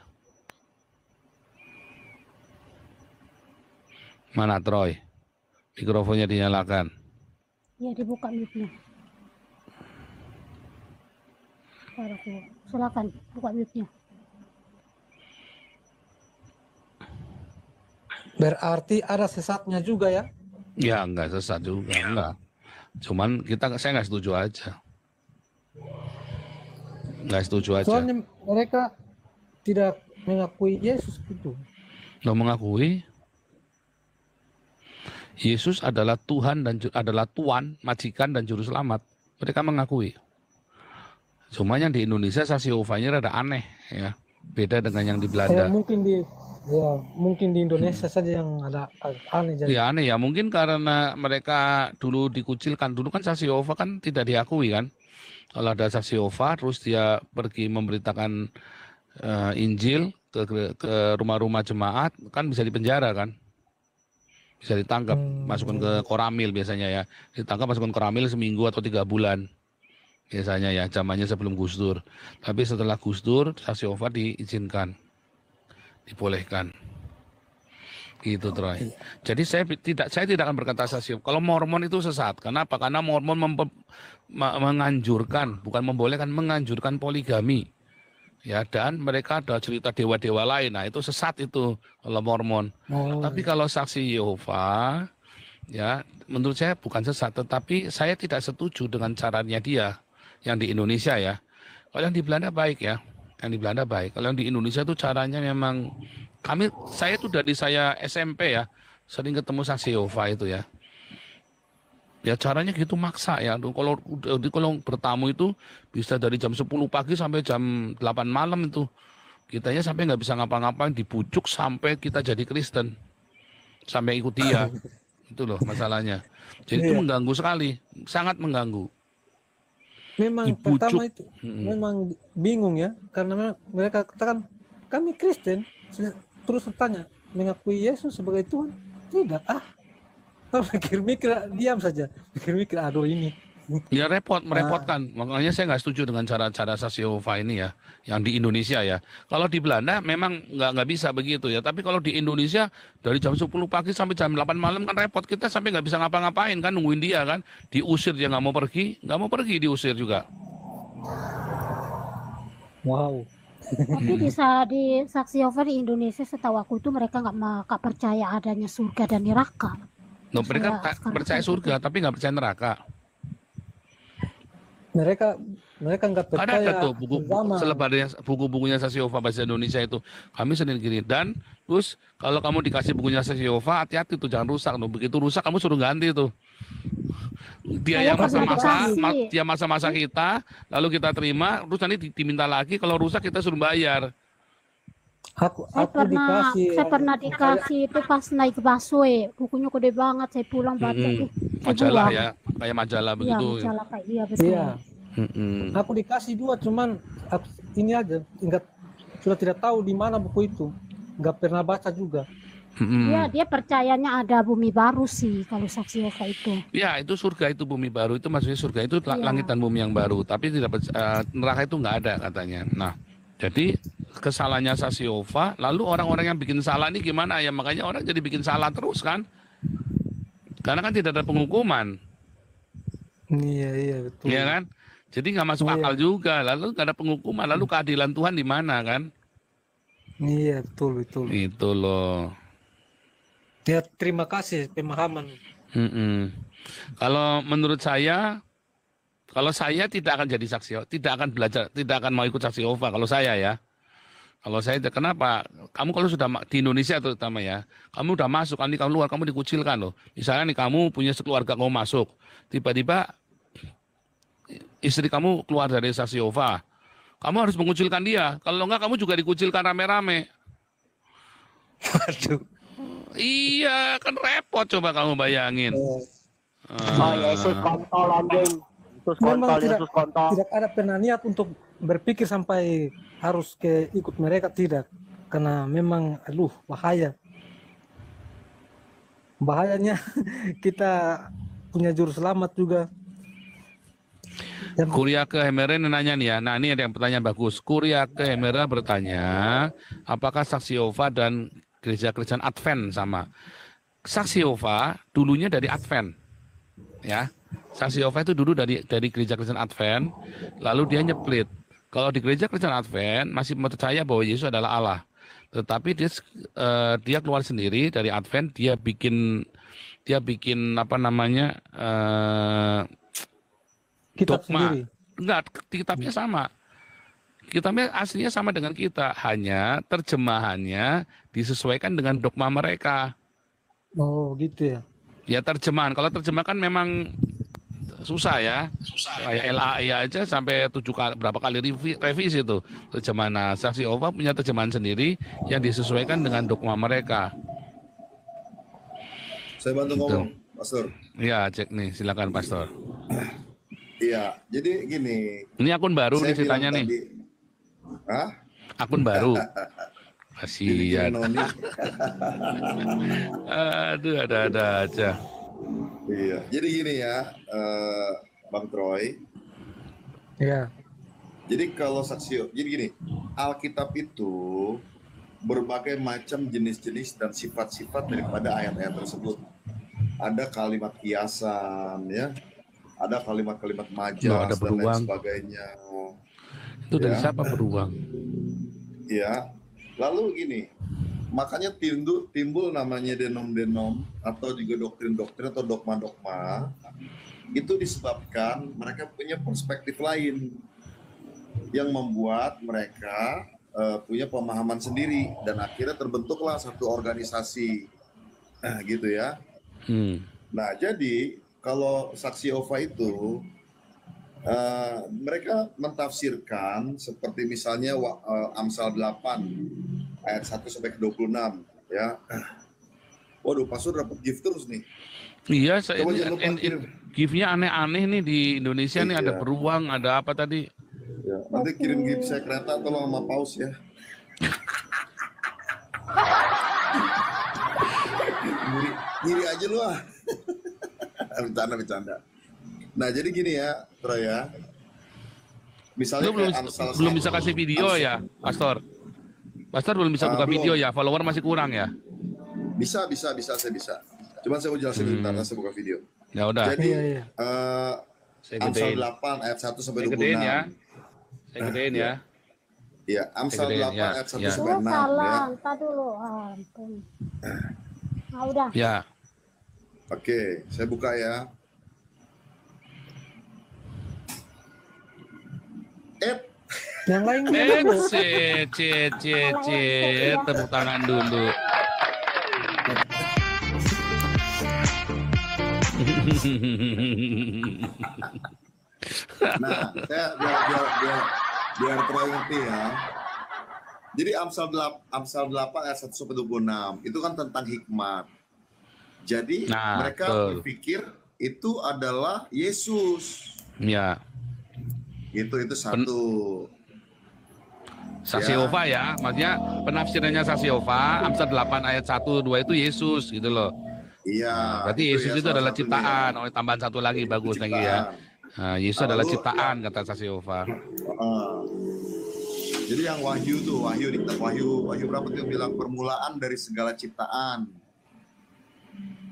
Mana Troy? Mikrofonnya dinyalakan. Ya dibuka mute-nya. Silakan buka mute-nya. Berarti ada sesatnya juga ya? Ya enggak sesat juga, enggak. Cuman saya nggak setuju aja. Nggak setuju aja. Soalnya mereka tidak mengakui Yesus gitu. Nggak mengakui. Yesus adalah Tuhan dan adalah Tuan, majikan dan juru selamat. Mereka mengakui. Cuma yang di Indonesia saksi Yehovanya rada aneh ya. Beda dengan yang di Belanda. Mungkin di Indonesia saja yang ada aneh. Ya aneh ya, mungkin karena mereka dulu dikucilkan. Dulu kan saksi Yehova kan tidak diakui kan. Kalau ada saksi Yehova terus dia pergi memberitakan Injil ke rumah-rumah jemaat kan bisa dipenjara kan. Bisa ditangkap, masukkan ke Koramil biasanya ya. Ditangkap masukkan Koramil seminggu atau 3 bulan. Biasanya ya, zamannya sebelum Gus Dur. Tapi setelah Gus Dur, saksi Yehova diizinkan. Dibolehkan. Gitu Troy. Jadi saya tidak akan berkata saksi Yehova. Kalau Mormon itu sesat. Kenapa? Karena Mormon menganjurkan, bukan membolehkan, menganjurkan poligami. Ya, dan mereka ada cerita dewa-dewa lain. Nah, itu sesat itu kalau Mormon. Tapi kalau saksi Yehova, ya menurut saya bukan sesat, tetapi saya tidak setuju dengan caranya dia yang di Indonesia ya. Kalau yang di Belanda baik ya, yang di Belanda baik. Kalau yang di Indonesia itu caranya memang saya tuh dari saya SMP ya, sering ketemu saksi Yehova itu ya. Ya caranya gitu maksa ya. Kalau bertamu itu bisa dari jam 10 pagi sampai jam 8 malam itu. Kitanya sampai nggak bisa ngapa-ngapain, dibujuk sampai kita jadi Kristen. Sampai ikut dia. Itu loh masalahnya. Jadi itu mengganggu sekali, sangat mengganggu. Memang dibujuk. Pertama itu memang bingung ya. Karena mereka katakan kami Kristen. Terus bertanya, mengakui Yesus sebagai Tuhan? Tidak. Mikir-mikir diam saja. Mikir-mikir aduh ini. Ya merepotkan. Makanya saya nggak setuju dengan cara-cara saksi Yehova ini ya, yang di Indonesia ya. Kalau di Belanda memang nggak bisa begitu ya. Tapi kalau di Indonesia dari jam 10 pagi sampai jam 8 malam kan repot, kita sampai nggak bisa ngapa-ngapain kan, nungguin dia kan. Diusir dia nggak mau pergi diusir juga. Wow. Tapi di saksi Yehova di Indonesia setahu aku itu mereka nggak percaya adanya surga dan neraka. No, mereka percaya surga tapi nggak percaya neraka. Mereka nggak percaya. Ada tuh buku-bukunya saksi Yehova bahasa Indonesia itu kami sendiri. Dan terus kalau kamu dikasih bukunya saksi Yehova, hati-hati tuh jangan rusak. Begitu rusak kamu suruh ganti tuh. Dia yang masa-masa kita, lalu kita terima, terus nanti diminta lagi. Kalau rusak kita suruh bayar. Saya pernah dikasih itu pas naik busway, bukunya gede banget, saya pulang baca majalah ya, kayak majalah begitu. Iya, majalah kayak dia betul. Iya. Aku dikasih 2, cuman ini aja, sudah tidak tahu di mana buku itu, nggak pernah baca juga. Dia percayanya ada bumi baru sih kalau saksi Yehova itu. Ya, itu surga, itu bumi baru, itu maksudnya surga itu langit dan bumi yang baru, tapi tidak neraka itu nggak ada katanya. Nah, jadi kesalahannya saksi Yehova, lalu orang-orang yang bikin salah ini gimana ya? Makanya orang jadi bikin salah terus kan? Karena kan tidak ada penghukuman. Iya betul. Iya kan? Jadi nggak masuk akal juga. Lalu nggak ada penghukuman. Lalu keadilan Tuhan di mana kan? Iya betul. Itu loh. Ya terima kasih pemahaman. Kalau menurut saya, kalau saya tidak akan jadi saksi, tidak akan belajar, tidak akan mau ikut saksi Yehova. Kalau saya ya. Kalau saya, kenapa? Kamu kalau sudah di Indonesia terutama ya, kamu udah masuk, nanti kamu keluar, kamu dikucilkan loh. Misalnya nih kamu punya sekeluarga, kamu masuk, tiba-tiba istri kamu keluar dari saksi Yehova, kamu harus mengucilkan dia. Kalau enggak, kamu juga dikucilkan rame-rame. Waduh. Iya, kan repot, coba kamu bayangin. Yesus kontol anjing. Memang tidak ada pernah niat untuk berpikir sampai harus ikut mereka, tidak. Karena memang bahaya. Bahayanya kita punya juru selamat juga. Kuria ke Hemera nanya nih ya. Nah, ini ada yang pertanyaan bagus. Kuria ke Hemera bertanya, apakah saksi Yehova dan gereja Kristen Advent sama? Saksi Yehova dulunya dari Advent. Ya. Saksi Yehova itu dulu dari gereja Kristen Advent, lalu dia nyeplit. Kalau di gereja Kristen Advent masih percaya bahwa Yesus adalah Allah. Tetapi dia keluar sendiri dari Advent, dia bikin apa namanya? Kitab dogma. sendiri. Enggak, kitabnya sama. Kitabnya aslinya sama dengan kita, hanya terjemahannya disesuaikan dengan dogma mereka. Oh, gitu ya. Ya terjemahan. Kalau terjemahan kan memang susah ya. Kayak LAI aja sampai 7 kali, berapa kali revisi itu terjemahan. Nah, saksi Yehova punya terjemahan sendiri yang disesuaikan dengan dogma mereka. Saya bantu ngomong, Pastor. Iya, cek nih, silakan Pastor. Iya, jadi gini. Ini akun baru nih ceritanya nih. Hah? Akun baru. Kasihan. Aduh, ada aja. Iya, jadi gini ya, Bang Troy. Iya. Jadi kalau jadi gini, Alkitab itu berbagai macam jenis-jenis dan sifat-sifat daripada ayat-ayat tersebut. Ada kalimat kiasan, ya, ada kalimat-kalimat majas dan lain sebagainya. Itu dari siapa beruang? Ya, lalu gini. Makanya timbul namanya denom-denom atau juga doktrin-doktrin atau dogma-dogma, itu disebabkan mereka punya perspektif lain yang membuat mereka punya pemahaman sendiri dan akhirnya terbentuklah satu organisasi, gitu ya. Nah, jadi kalau saksi Yehova itu mereka mentafsirkan seperti misalnya Amsal 8 ayat 1 sampai ke 26 ya. Waduh, Pastor dapat gift terus nih. Iya, gift-nya aneh-aneh nih di Indonesia nih, ada beruang, ada apa tadi? Ya, nanti kirim gift saya kereta tolong sama Paus ya. Ngiri aja lu ah. Bercanda. Nah, jadi gini ya, Troy ya. Misalnya belum bisa kasih video ya, Pastor. Pastor belum bisa buka video ya, follower masih kurang ya? Bisa, saya bisa. Cuman saya mau jelasin dulu, saya buka video. Ya udah. Jadi, Amsal 8 ayat 1 sampai 26. Saya gedein ya. Iya, Amsal 8 ayat 1 sampai 6 ya. Salah, entar dulu. Ampun. Nah, udah. Ya. Oke, saya buka ya. Yang lain tepuk tangan dulu. Nah, saya biar teringat ya. Jadi Amsal 8 ayat 1 sampai 26 itu kan tentang hikmat. Jadi mereka berpikir itu adalah Yesus. Ya. Itu satu. Saksi Yehova ya, maksudnya penafsirannya saksi Yehova, Amsal 8 ayat 1, 2 itu Yesus gitu loh. Iya. Berarti Yesus itu adalah ciptaan. Oh, tambahan satu lagi bagus lagi ya. Nah, Yesus adalah ciptaan kata saksi Yehova. Jadi yang Wahyu tuh, Wahyu berapa tuh yang bilang permulaan dari segala ciptaan.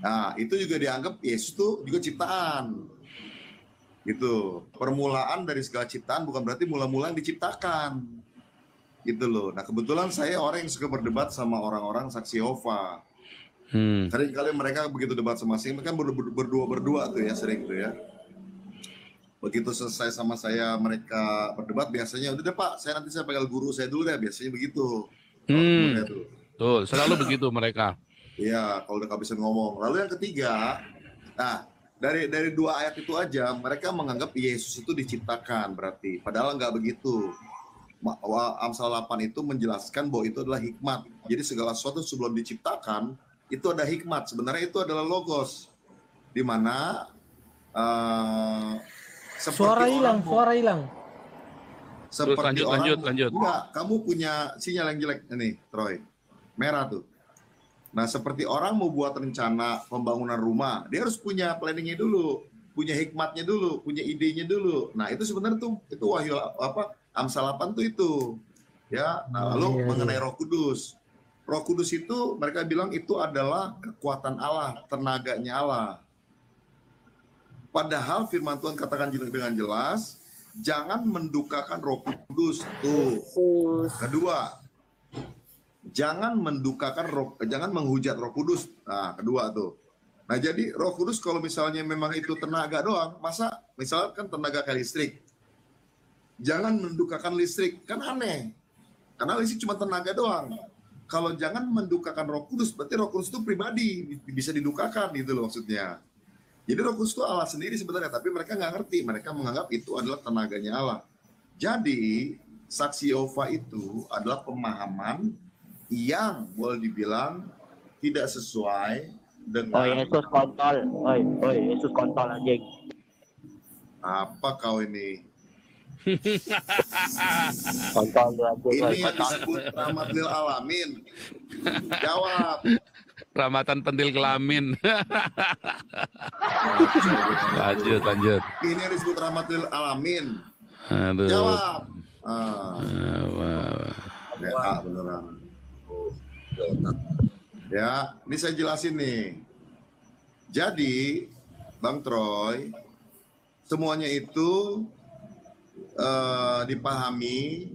Nah, itu juga dianggap Yesus tuh juga ciptaan. Gitu. Permulaan dari segala ciptaan bukan berarti mula-mula yang diciptakan. Gitu loh. Nah, kebetulan saya orang yang suka berdebat sama orang-orang saksi Yehova. Kali mereka begitu debat sama saya, kan berdua tuh ya, sering tuh ya. Begitu selesai sama saya mereka berdebat, biasanya udah deh Pak, saya panggil guru saya dulu deh, biasanya begitu. Tuh, selalu begitu mereka. Iya, kalau udah kehabisan ngomong. Lalu yang ketiga, nah dari 2 ayat itu aja mereka menganggap Yesus itu diciptakan berarti, padahal nggak begitu. Amsal 8 itu menjelaskan bahwa itu adalah hikmat. Jadi segala sesuatu sebelum diciptakan itu ada hikmat. Sebenarnya itu adalah logos, di mana suara hilang. Seperti lanjut. Enggak, kamu punya sinyal yang jelek nih, Troy. Merah tuh. Nah, seperti orang mau buat rencana pembangunan rumah, dia harus punya planningnya dulu, punya hikmatnya dulu, punya idenya dulu. Nah, itu sebenarnya tuh itu Wahyu Amsal 8 tuh itu. Ya, nah, lalu mengenai Roh Kudus. Roh Kudus itu mereka bilang itu adalah kekuatan Allah, tenaganya Allah. Padahal firman Tuhan katakan dengan jelas, jangan mendukakan Roh Kudus. Tuh. Kedua, jangan menghujat Roh Kudus. Nah, kedua tuh. Nah, jadi Roh Kudus kalau misalnya memang itu tenaga doang, masa misalkan tenaga kayak listrik. Jangan mendukakan listrik, kan aneh. Karena listrik cuma tenaga doang. Kalau jangan mendukakan Roh Kudus, berarti Roh Kudus itu pribadi, bisa didukakan gitu loh maksudnya. Jadi Roh Kudus itu Allah sendiri sebenarnya, tapi mereka nggak ngerti. Mereka menganggap itu adalah tenaganya Allah. Jadi saksi Yehova itu adalah pemahaman yang boleh dibilang tidak sesuai dengan. Oh, Yesus kontol. Yesus kontol anjing. Apa kau ini? Kontol anjing. Ini yang disebut rahmat lil alamin. Jawab. Rahmatan pentil kelamin. lanjut. Ini yang disebut rahmat lil alamin. Aduh. Jawab. Beneran. Ya, ini saya jelasin nih. Jadi, Bang Troy, semuanya itu dipahami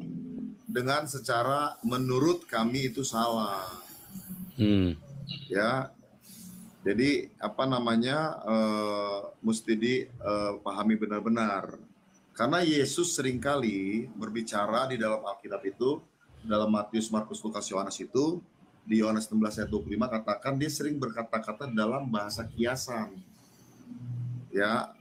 dengan secara menurut kami itu salah. Ya, jadi mesti dipahami benar-benar. Karena Yesus seringkali berbicara di dalam Alkitab itu, dalam Matius, Markus, Lukas, Yohanes itu, di Yohanes 16 ayat 25 katakan dia sering berkata-kata dalam bahasa kiasan. Ya,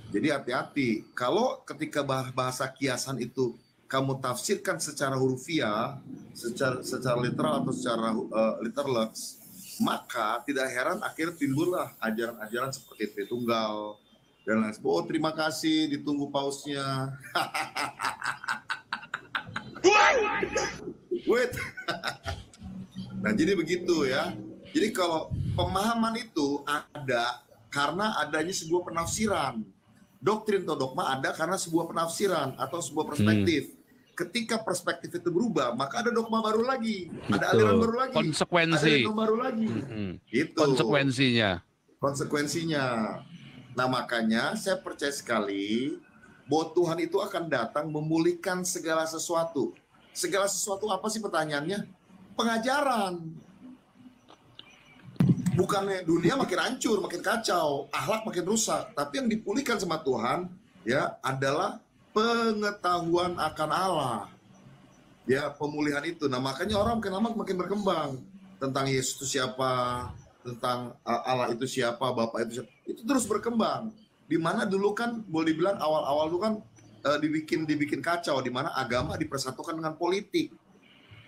jadi hati-hati. Kalau ketika bahasa kiasan itu kamu tafsirkan secara hurufiah, secara literal atau secara literlex, maka tidak heran akhirnya timbullah ajaran-ajaran seperti Tritunggal dan lain sebagainya. Oh, terima kasih, ditunggu pausnya. Wait. Nah, jadi begitu ya. Jadi kalau pemahaman itu ada karena adanya sebuah penafsiran. Doktrin atau dogma ada karena sebuah penafsiran atau sebuah perspektif. Ketika perspektif itu berubah, maka ada dogma baru lagi, ada aliran baru lagi, konsekuensi, ada dogma baru lagi. Itu konsekuensinya. Nah, makanya saya percaya sekali bahwa Tuhan itu akan datang memulihkan segala sesuatu. Segala sesuatu apa sih pertanyaannya? Pengajaran. Bukannya dunia makin hancur, makin kacau, akhlak makin rusak, tapi yang dipulihkan sama Tuhan ya adalah pengetahuan akan Allah. Ya, pemulihan itu. Nah, makanya orang makin lama makin berkembang tentang Yesus itu siapa, tentang Allah itu siapa, Bapa itu siapa. Itu terus berkembang. Di mana dulu kan boleh dibilang awal-awal dulu kan dibikin kacau, di mana agama dipersatukan dengan politik.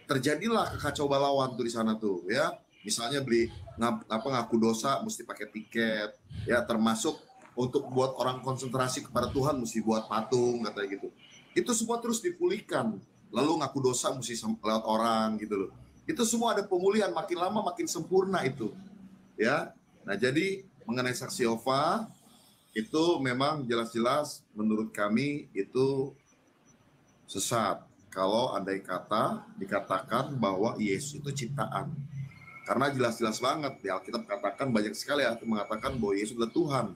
Terjadilah kekacau balauan tuh di sana tuh, ya. Misalnya ngaku dosa mesti pakai tiket, ya, termasuk untuk buat orang konsentrasi kepada Tuhan mesti buat patung katanya gitu. Itu semua terus dipulihkan. lalu ngaku dosa mesti lewat orang gitu loh. Itu semua ada pemulihan, makin lama makin sempurna itu. Ya. Nah, jadi mengenai saksi Yehova itu memang jelas-jelas menurut kami itu sesat. Kalau andai kata dikatakan bahwa Yesus itu ciptaan. Karena jelas-jelas banget di Alkitab katakan banyak sekali ya mengatakan bahwa Yesus adalah Tuhan.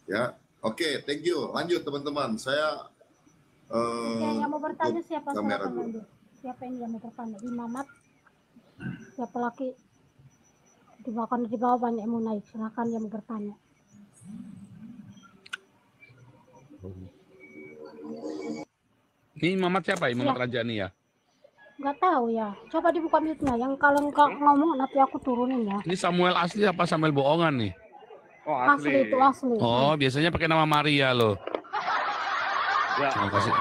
Ya. Oke, thank you. Lanjut teman-teman. Saya yang mau bertanya siapa? Siapa ini yang mau bertanya? Imamat. Siapa lagi? Di bawah banyak yang mau naik. Silakan yang mau bertanya. Ini Imamat siapa? Imamat Rajani ya? Nggak tahu ya. Coba dibuka mute-nya. Yang kalau nggak ngomong nanti aku turunin ya. Ini Samuel asli apa Samuel bohongan nih? Oh, asli itu asli. Oh, biasanya pakai nama Maria loh. Ya, kasih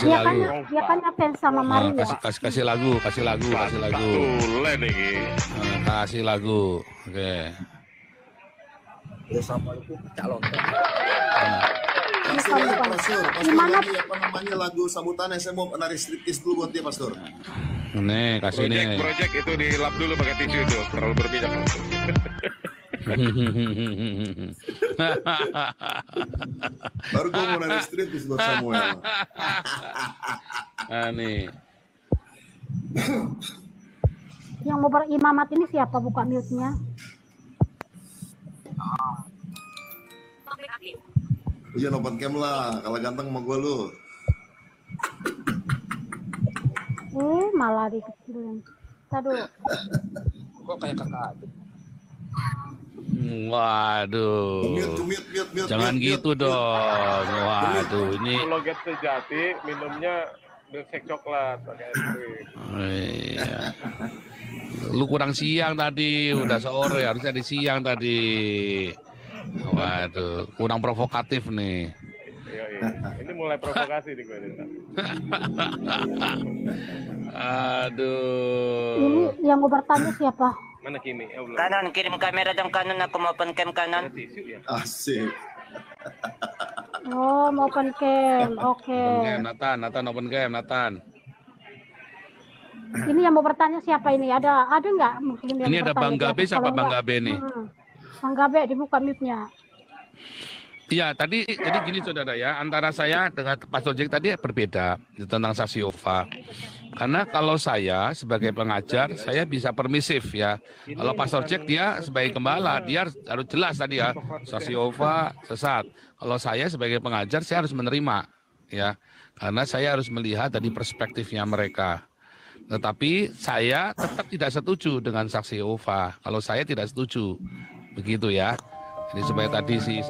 dia lagu. Dia kan ngefans sama Maria. Kasih lagu. Kasih lagu. Oke. Ya sama itu calon. Pastor, lagi apa namanya lagu sambutannya, saya mau nari striptease dulu buat dia, Pastor. Nih, kasih nih. Project itu dilap dulu pakai tisu itu, terlalu berpijak. Baru gue mau nari striptease buat Samuel. Nih. Yang mau berimamat ini siapa? Buka mute-nya. Iya, open cam lah, kalau ganteng sama gue lu. Malah dikecilin. Aduh. Kok kayak kakak? Waduh. Mute. Jangan gitu dong. Waduh, ini. Logat sejati, minumnya milkshake coklat pakai es krim. Iya. Lu kurang siang tadi, udah sore, harusnya di siang tadi. Waduh, kurang provokatif nih. Iya. Ini mulai provokasi nih gue. Aduh. Ini yang mau bertanya siapa? Mana Kimi? Kanan, kirim kamera dong kanan, aku mau open cam kanan. Asik. Oh, mau open cam. Oke. Open cam, Nathan open cam, Nathan. Ini yang mau bertanya siapa ini? Ada nggak mungkin yang ini ada Bang Gabe, siapa Bang Gabe nih? Bang Gabe dibuka mute-nya. Iya, jadi gini saudara ya, antara saya dengan Pastor Jack tadi berbeda tentang saksi Yehova. Karena kalau saya sebagai pengajar, saya bisa permisif ya. Kalau Pastor Jack dia sebagai gembala, dia harus jelas tadi ya, saksi Yehova sesat. Kalau saya sebagai pengajar, saya harus menerima ya. Karena saya harus melihat dari perspektifnya mereka. Tetapi saya tetap tidak setuju dengan saksi Yehova. Kalau saya tidak setuju. Begitu ya. Jadi supaya tadi si